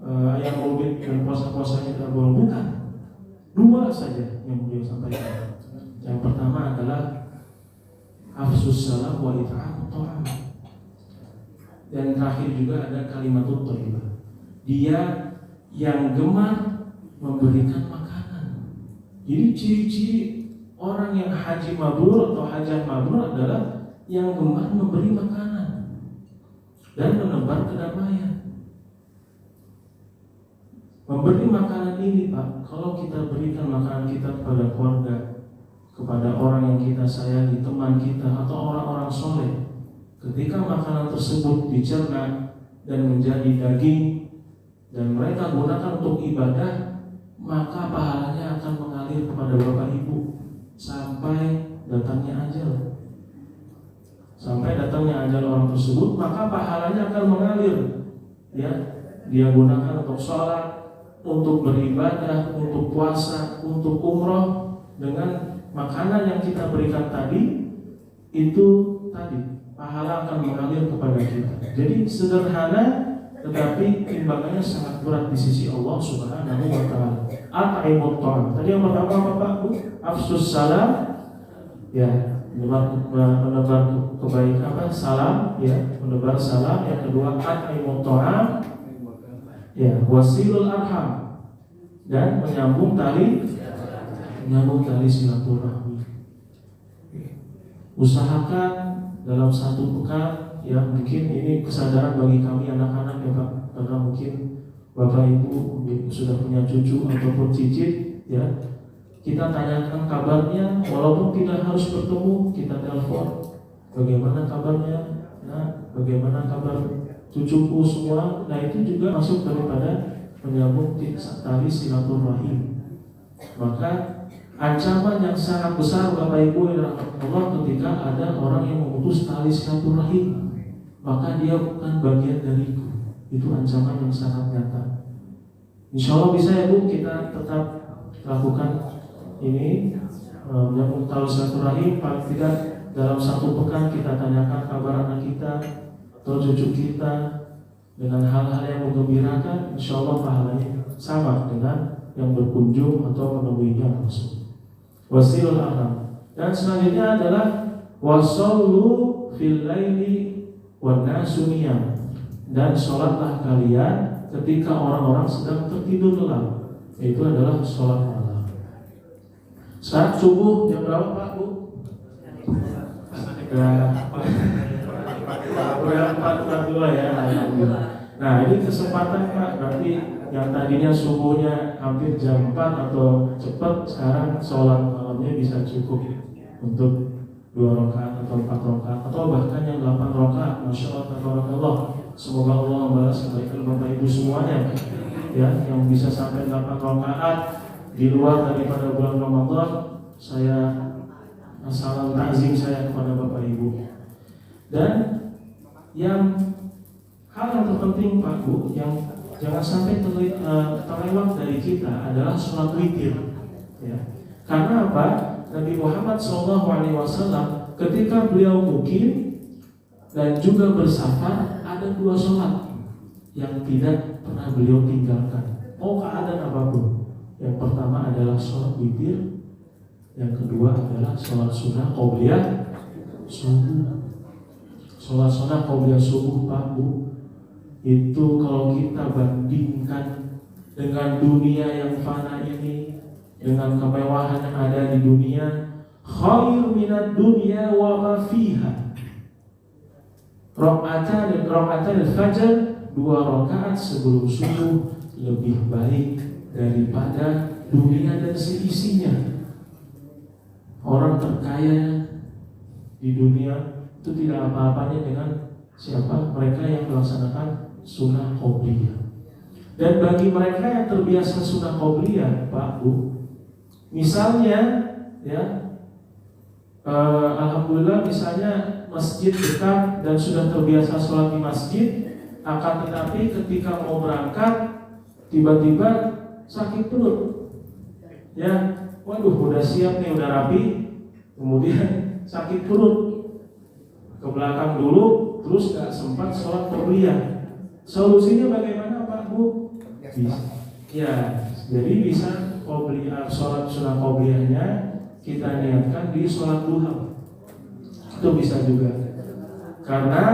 ayam maulid dan puasa-puasanya tidak bolong. Bukan. Dua saja yang beliau sampaikan. Yang pertama adalah afsus salam wa it'amut ta'am. Dan terakhir juga ada kalimatut thayyibah. Dia yang gemar memberikan makanan. Jadi ciri-ciri orang yang haji mabrur atau hajah mabrur adalah yang gemar memberi makanan dan menebar kedamaian. Memberi makanan ini, Pak, kalau kita berikan makanan kita kepada keluarga, kepada orang yang kita sayangi, teman kita, atau orang-orang soleh, ketika makanan tersebut dicerna dan menjadi daging dan mereka gunakan untuk ibadah, maka pahalanya akan mengalir kepada Bapak Ibu sampai datangnya ajal. Sampai datangnya ajal orang tersebut, maka pahalanya akan mengalir. Ya, dia gunakan untuk sholat, untuk beribadah, untuk puasa, untuk umroh. Dengan makanan yang kita berikan tadi, itu tadi pahala akan mengalir kepada kita. Jadi sederhana, tetapi timbangannya sangat berat di sisi Allah Subhanahu wa Ta'ala. At'imut ta'am. Tadi yang pertama apa, Pak, Bu? Afsus salam, ya, menebar kebaikan, apa? Salam, ya, menebar salam. Yang kedua, at'imut ta'am, ya, wasilul arham, dan menyambung tali silaturahmi. Usahakan dalam satu pekan, ya, mungkin ini kesadaran bagi kami anak-anak, ya Pak, karena mungkin Bapak Ibu sudah punya cucu ataupun cicit, ya, kita tanyakan kabarnya, walaupun tidak harus bertemu, kita telepon, bagaimana kabarnya, nah, bagaimana kabar cucuku semua. Nah, itu juga masuk daripada menyambung tali silaturahim. Maka ancaman yang sangat besar Bapak Ibu yang dirahmati Allah ketika ada orang yang memutus tali silaturahim, maka dia bukan bagian dariku. Itu ancaman yang sangat nyata. Insya Allah bisa, ya Bu, kita tetap lakukan ini, menyambung tali silaturahim. Paling tidak dalam satu pekan kita tanyakan kabar anak kita atau cucu kita dengan hal-hal yang menggembirakan. Insya Allah pahalanya sama dengan yang berkunjung atau menemuinya langsung. Wasilul arham. Dan selanjutnya adalah wasallu fil laili wan nasu niyam. Dan sholatlah kalian ketika orang-orang sedang tertidur lelap. Itu adalah sholat malam. Saat subuh jam berapa, Pak, Bu? Ya, 4:42 ya. Nah, ini kesempatan, Pak. Berarti yang tadinya subuhnya hampir jam 4 atau cepat, sekarang sholat malamnya bisa cukup untuk 2 rakaat atau 4 rakaat atau bahkan yang 8 rakaat. Masya Allah, tabarakallah. Semoga Allah membalas kebaikan Bapak Ibu semuanya, ya, yang bisa sampai 8 rakaat di luar daripada bulan Ramadan. Saya salam takzim saya kepada Bapak Ibu. Dan yang hal yang terpenting, Pak, Bu, yang jangan sampai terlewat dari kita adalah sholat witir, ya. Karena apa? Nabi Muhammad SAW ketika beliau mukim dan juga bersafar, ada 2 sholat yang tidak pernah beliau tinggalkan, mau keadaan apapun. Yang pertama adalah sholat witir, yang kedua adalah sholat sunnah qobliyah subuh. Sholat sunnah qobliyah subuh, Pak, Bu, itu kalau kita bandingkan dengan dunia yang fana ini, dengan kemewahan yang ada di dunia, khair minad dunya wa ma fiha. Rakaatan al-fajr, 2 rakaat sebelum subuh lebih baik daripada dunia dan seisinya. Orang terkaya di dunia itu tidak apa-apanya dengan siapa? Mereka yang melaksanakan sunnah qobliyah. Dan bagi mereka yang terbiasa sunnah qobliyah, Pak Bu, misalnya ya, alhamdulillah misalnya masjid dekat dan sudah terbiasa sholat di masjid, akan tetapi ketika mau berangkat tiba-tiba sakit perut, ya, waduh udah siap nih, udah rapi, kemudian sakit perut, ke belakang dulu, terus gak sempat sholat qobliyah. Solusinya bagaimana Pak Bu? Bisa. Ya, jadi bisa qobliyah, sholat sunnah qobliyahnya kita niatkan di sholat duha. Itu bisa juga, karena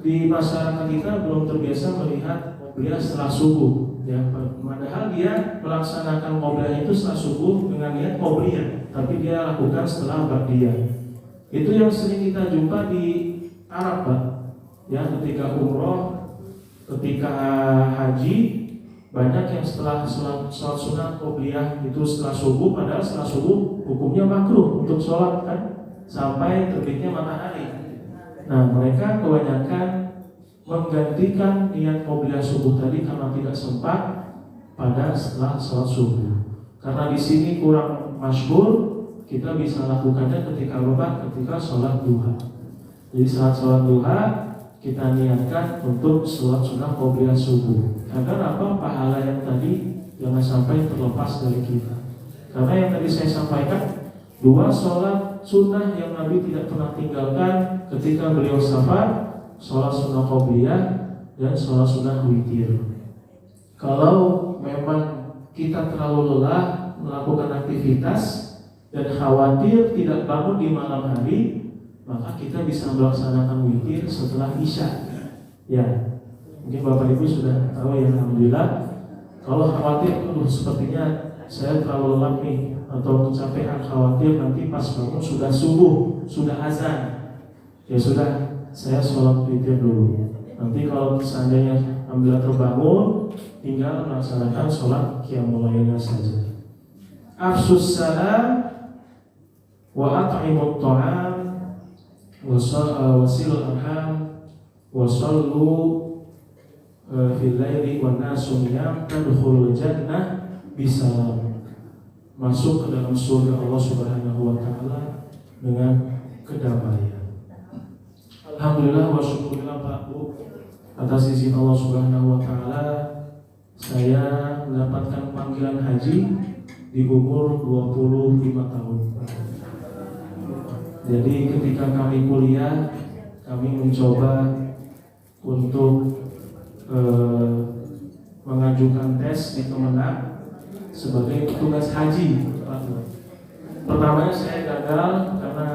di masyarakat kita belum terbiasa melihat qobliyah setelah subuh, ya. Padahal dia melaksanakan qobliyah itu setelah subuh dengan niat qobliyah, tapi dia lakukan setelah ba'diyah. Itu yang sering kita jumpa di Arab, Pak. Ya, ketika umroh, ketika haji, banyak yang setelah sholat sunnah qobliyah itu setelah subuh, padahal setelah subuh hukumnya makruh untuk sholat kan, sampai terbitnya matahari. Nah, mereka kebanyakan menggantikan niat qobliyah subuh tadi karena tidak sempat pada setelah sholat subuh. Karena di sini kurang masyhur, kita bisa lakukannya ketika apa? Ketika sholat duha. Jadi saat sholat duha kita niatkan untuk sholat sunnah qobliyah subuh, agar apa? Pahala yang tadi jangan sampai terlepas dari kita. Karena yang tadi saya sampaikan, 2 sholat sunnah yang Nabi tidak pernah tinggalkan ketika beliau safar, sholat sunnah qobliyah dan sholat sunnah witir. Kalau memang kita terlalu lelah melakukan aktivitas dan khawatir tidak bangun di malam hari, maka kita bisa melaksanakan witir setelah isya. Ya, mungkin Bapak Ibu sudah tahu ya, alhamdulillah. Kalau khawatir, sepertinya saya terlalu lelah nih, atau kecapean, khawatir nanti pas bangun sudah subuh, sudah azan, ya sudah, saya sholat witir dulu. Nanti kalau seandainya alhamdulillah terbangun, tinggal melaksanakan sholat qiyamul lailnya saja. Afsus salam wa at'imut ta'am wasilul arham wasallu fil laili wan nasu niyam tadkhulul jannah bisalam. Masuk ke dalam surga Allah Subhanahu wa taala dengan kedamaian. Alhamdulillah wa syukurillah Pak Bu, atas izin Allah Subhanahu wa taala saya mendapatkan panggilan haji di umur 25 tahun. Jadi ketika kami kuliah, kami mencoba untuk mengajukan tes di Kemenak sebagai petugas haji. Pertamanya saya gagal karena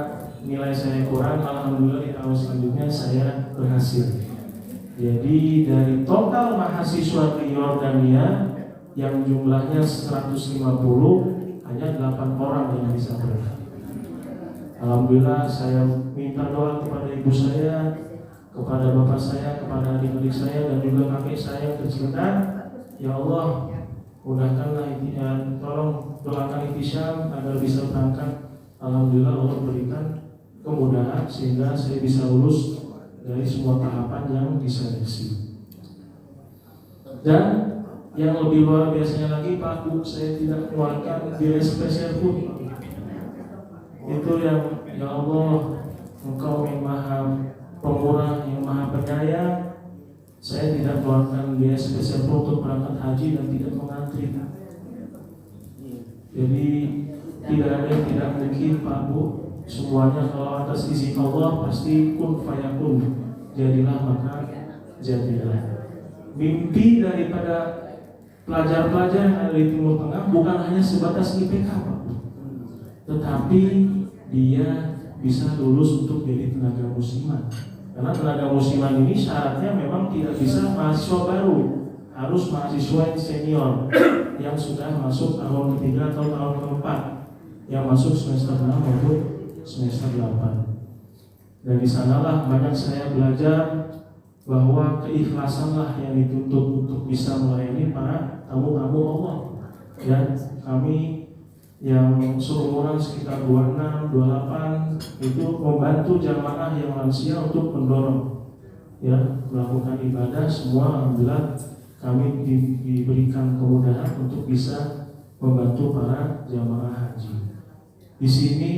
nilai saya kurang. Alhamdulillah di tahun selanjutnya saya berhasil. Jadi dari total mahasiswa di Yordania yang jumlahnya 150, hanya 8 orang yang bisa berangkat. Alhamdulillah saya minta doa kepada ibu saya, kepada bapak saya, kepada adik-adik saya, dan juga kakek saya yang tercinta. Ya Allah, mudahkanlah, tolong doakan Ihtisham agar bisa berangkat. Alhamdulillah Allah berikan kemudahan sehingga saya bisa lulus dari semua tahapan yang diseleksi. Dan yang lebih luar biasanya lagi Pak Bu, saya tidak mengeluarkan biaya spesial pun. Itu yang, ya Allah, Engkau yang maha pemurah, yang maha penyayang. Saya tidak mengeluarkan biaya spesial pun untuk berangkat haji dan tidak mengantri. Jadi tidak ada yang tidak mungkin Pak Bu. Semuanya kalau atas izin Allah pasti kun fayakun. Jadilah maka jadilah. Mimpi daripada pelajar-pelajar yang ada di Timur Tengah bukan hanya sebatas IPK Pak, tetapi dia bisa lulus untuk jadi tenaga musliman. Karena tenaga musliman ini syaratnya memang tidak bisa mahasiswa baru, harus mahasiswa yang senior yang sudah masuk tahun ketiga atau tahun keempat, yang masuk semester 6 maupun semester 8. Dari sanalah banyak saya belajar bahwa keikhlasanlah yang dituntut untuk bisa melayani para tamu-tamu Allah. Ya, kami yang seumuran sekitar 26, 28 itu membantu jamaah yang lansia untuk mendorong, ya, melakukan ibadah. Semua alhamdulillah kami diberikan kemudahan untuk bisa membantu para jamaah haji. Di sini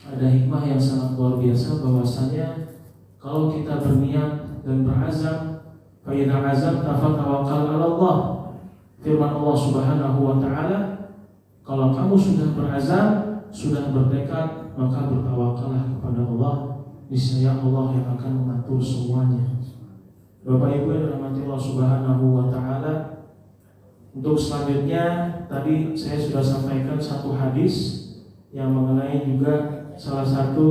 ada hikmah yang sangat luar biasa, bahwasanya kalau kita berniat dan berazam, fa idza azamta fatawakkal 'ala Allah. Firman Allah Subhanahu wa taala, kalau kamu sudah berazam, sudah bertekad, maka bertawakallah kepada Allah. Niscaya Allah yang akan mengatur semuanya. Bapak Ibu yang dirahmati Allah Subhanahu wa taala, untuk selanjutnya tadi saya sudah sampaikan satu hadis yang mengenai juga salah satu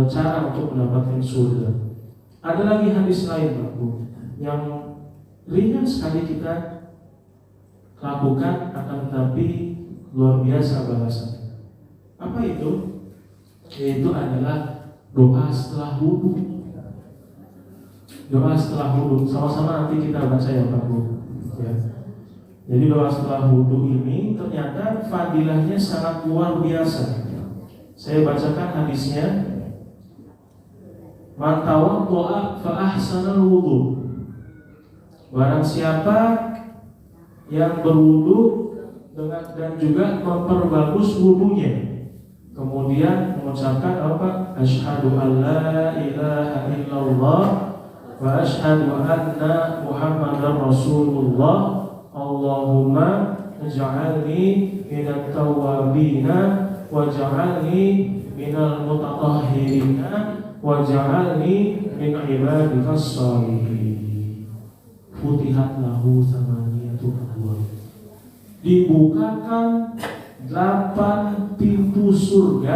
cara untuk mendapatkan surga. Ada lagi hadis lain, Bapak, yang ringan sekali kita lakukan, akan tetapi luar biasa balasannya. Apa itu? Yaitu adalah doa setelah wudhu. Doa setelah wudhu, sama-sama nanti kita baca ya Pak Bu. Ya. Jadi doa setelah wudhu ini ternyata fadilahnya sangat luar biasa. Saya bacakan hadisnya. Man tawaddo'a fa ahsanal wudhu. Barang siapa yang berwudu dan juga memperbagus wudunya, kemudian mengucapkan apa? Asyhadu an la ilaha illallah wa asyhadu anna Muhammadar Rasulullah. Allahumma ij'alni minat tawwabina waj'alni minal mutatahhirina waj'alni min ibadikas shalihin. Futihat lahu samaniyatu abwab. Dibukakan 8 pintu surga,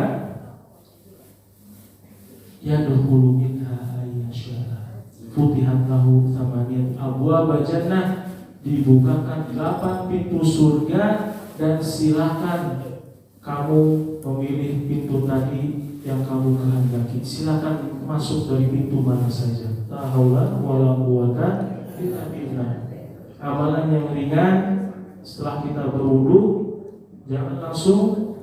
yadkhulu minha ayyasha. Futihat lahu samaniyatu abwab jannah. Dibukakan 8 pintu surga, dan silakan kamu memilih pintu tadi yang kamu kehendaki. Silakan masuk dari pintu mana saja. La haula wala quwata illa billah. Amalan yang ringan setelah kita berwudu, jangan langsung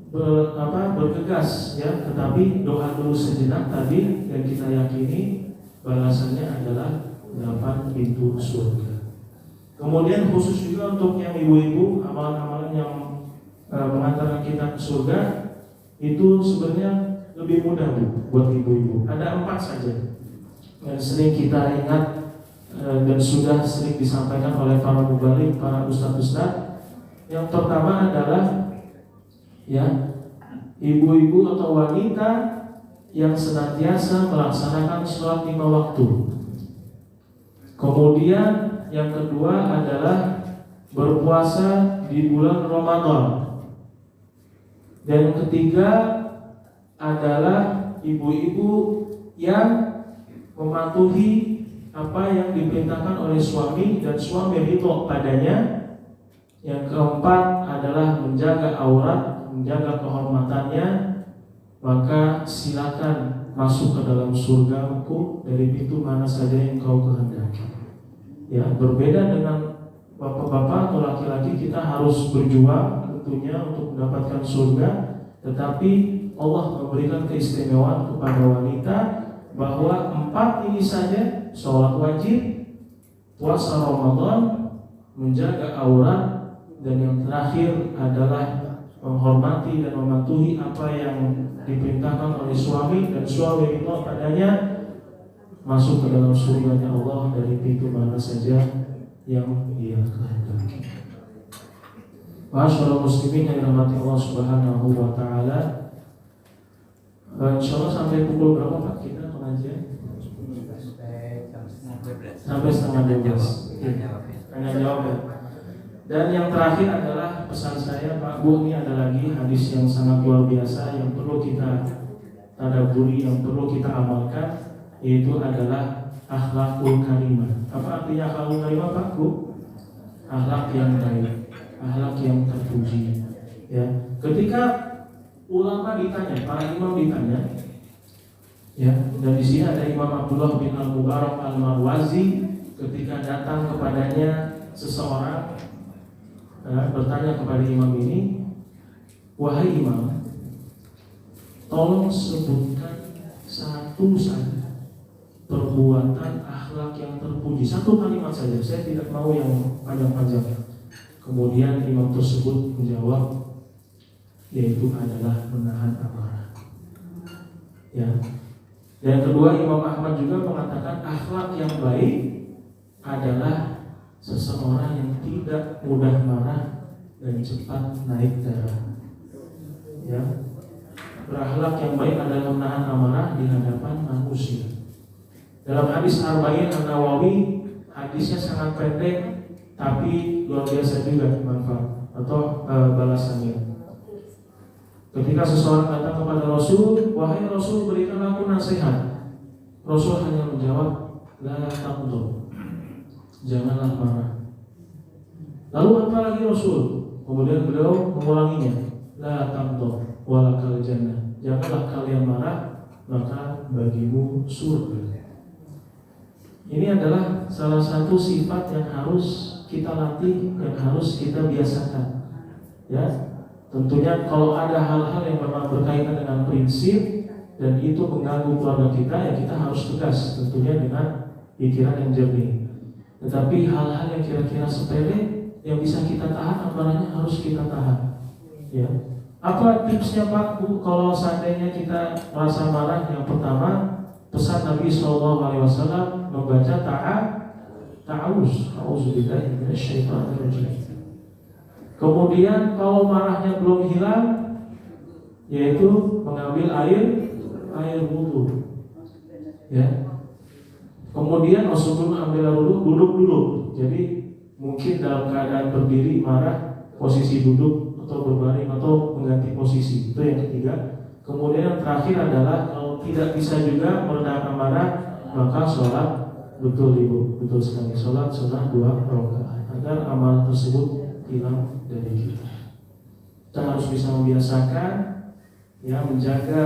bergegas ya, tetapi doa dulu sejenak tadi, dan kita yakini balasannya adalah 8 pintu surga. Kemudian khusus juga untuk yang ibu-ibu, amalan-amalan yang mengantarkan kita ke surga itu sebenarnya lebih mudah Bu, buat ibu-ibu. Ada 4 saja yang sering kita ingat dan sudah sering disampaikan oleh para mubaligh, para ustaz-ustaz. Yang pertama adalah ya, ibu-ibu atau wanita yang senantiasa melaksanakan sholat 5 waktu. Kemudian yang kedua adalah berpuasa di bulan Ramadan. Dan yang ketiga adalah ibu-ibu yang mematuhi apa yang diperintahkan oleh suami dan suami ridho padanya. Yang keempat adalah menjaga aurat, menjaga kehormatannya. Maka silakan masuk ke dalam surgaku dari pintu mana saja yang kau kehendaki. Ya, berbeda dengan bapak-bapak atau laki-laki, kita harus berjuang tentunya untuk mendapatkan surga. Tetapi Allah memberikan keistimewaan kepada wanita bahwa 4 ini saja, sholat wajib, puasa Ramadan, menjaga aurat, dan yang terakhir adalah menghormati dan mematuhi apa yang diperintahkan oleh suami dan suami itu padanya, masuk ke dalam surganya Allah dari pintu mana saja yang Dia kehendaki. Masyaallah muslimin yang dirahmati Allah Subhanahu wa taala. Insyaallah sampai pukul berapa Pak kita pengajian? Sampai setengah 12. Tanya jawab ya. Dan yang terakhir adalah pesan saya Pak Bu, ini ada lagi hadis yang sangat luar biasa yang perlu kita tadaburi, yang perlu kita amalkan, yaitu adalah akhlakul karimah. Apa artinya akhlakul karimah, Pak Bu? Akhlak yang baik, akhlak yang terpuji. Ya, ketika ulama ditanya, para imam ditanya, ya, dan di sini ada Imam Abdullah bin Al-Mubarak Al-Marwazi, ketika datang kepadanya seseorang bertanya kepada imam ini, wahai imam, tolong sebutkan satu saja perbuatan akhlak yang terpuji, satu kalimat saja, saya tidak mau yang panjang-panjang. Kemudian imam tersebut menjawab, yaitu adalah menahan amarah. Ya. Dan kedua, Imam Ahmad juga mengatakan akhlak yang baik adalah seseorang yang tidak mudah marah dan cepat naik darah. Ya. Berakhlak yang baik adalah menahan amarah di hadapan manusia. Dalam hadis Arba'in An-Nawawi, hadisnya sangat pendek tapi luar biasa juga manfaat atau balasannya. Ketika seseorang datang kepada Rasul, wahai Rasul, berikan aku nasihat. Rasul hanya menjawab, la taqdur, janganlah marah. Lalu apa lagi Rasul? Kemudian beliau mengulanginya, la taqdur walakal jannah, janganlah kalian marah, maka bagimu surga. Ini adalah salah satu sifat yang harus kita latih, yang harus kita biasakan. Ya, tentunya kalau ada hal-hal yang memang berkaitan dengan prinsip dan itu mengganggu keluarga kita, ya kita harus tegas, tentunya dengan pikiran yang jernih. Tetapi hal-hal yang kira-kira sepele yang bisa kita tahan, amarahnya harus kita tahan. Ya, apa tipsnya Pak Bu kalau seandainya kita merasa marah? Yang pertama, pesan Nabi SAW membaca ta'awuz, a'udzubillahi minasyaitonir rajim. Kemudian kalau marahnya belum hilang, yaitu mengambil air wudu. Ya. Kemudian sebelum ambil air wudu, duduk dulu. Jadi mungkin dalam keadaan berdiri marah, posisi duduk atau berbaring atau mengganti posisi. Itu yang ketiga. Kemudian yang terakhir adalah kalau tidak bisa juga meredam amarah, maka sholat. Betul Ibu, betul sekali, sholat 2 rakaat agar amarah tersebut hilang dari kita. Kita harus bisa membiasakan, ya, menjaga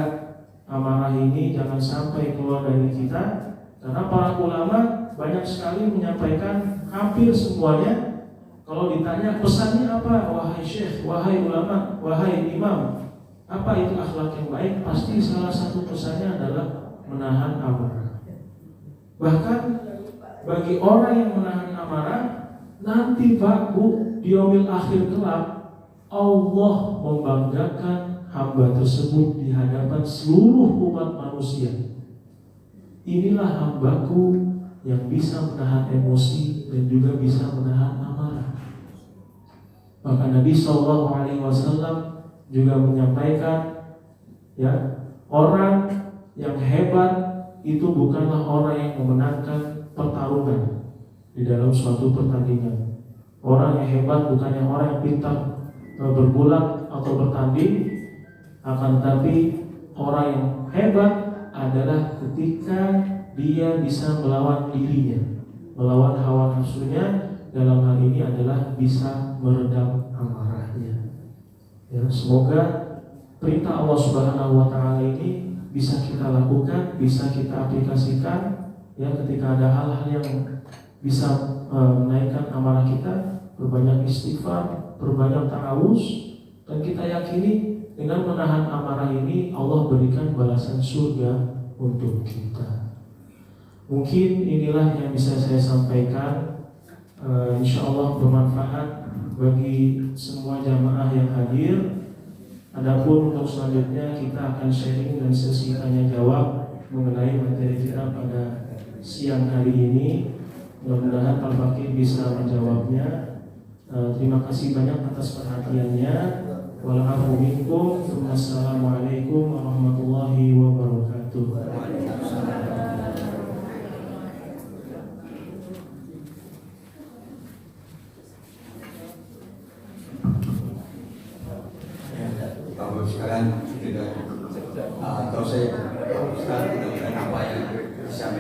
amarah ini jangan sampai keluar dari kita. Karena para ulama banyak sekali menyampaikan, hampir semuanya kalau ditanya pesannya apa, wahai syekh, wahai ulama, wahai imam, apa itu akhlak yang baik, pasti salah satu pesannya adalah menahan amarah. Bahkan bagi orang yang menahan amarah, nanti Pak Bu, di yaumil akhir kelak, Allah membanggakan hamba tersebut di hadapan seluruh umat manusia. Inilah hambaku yang bisa menahan emosi dan juga bisa menahan amarah. Maka Nabi SAW juga menyampaikan, ya, orang yang hebat itu bukanlah orang yang memenangkan pertarungan di dalam suatu pertandingan. Orang yang hebat bukannya orang yang pintar bergulat atau bertanding, akan tetapi orang yang hebat adalah ketika dia bisa melawan dirinya, melawan hawa nafsunya. Dalam hal ini adalah bisa meredam amarahnya. Ya, semoga perintah Allah Subhanahu wa Ta'ala ini bisa kita lakukan, bisa kita aplikasikan, ya, ketika ada hal-hal yang bisa menaikkan amarah kita. Berbanyak istighfar, berbanyak ta'awuz, dan kita yakini dengan menahan amarah ini Allah berikan balasan surga untuk kita. Mungkin inilah yang bisa saya sampaikan. Insya Allah bermanfaat bagi semua jamaah yang hadir. Adapun untuk selanjutnya kita akan sharing dan sesi tanya jawab mengenai materi kita pada siang hari ini. Mudah-mudahan Pak Fakih bisa menjawabnya. Terima kasih banyak atas perhatiannya. Walafu minkum. Wassalamualaikum warahmatullahi wabarakatuh. Bapak sekalian, tidak tahu saya sekarang apa yang disampaikan.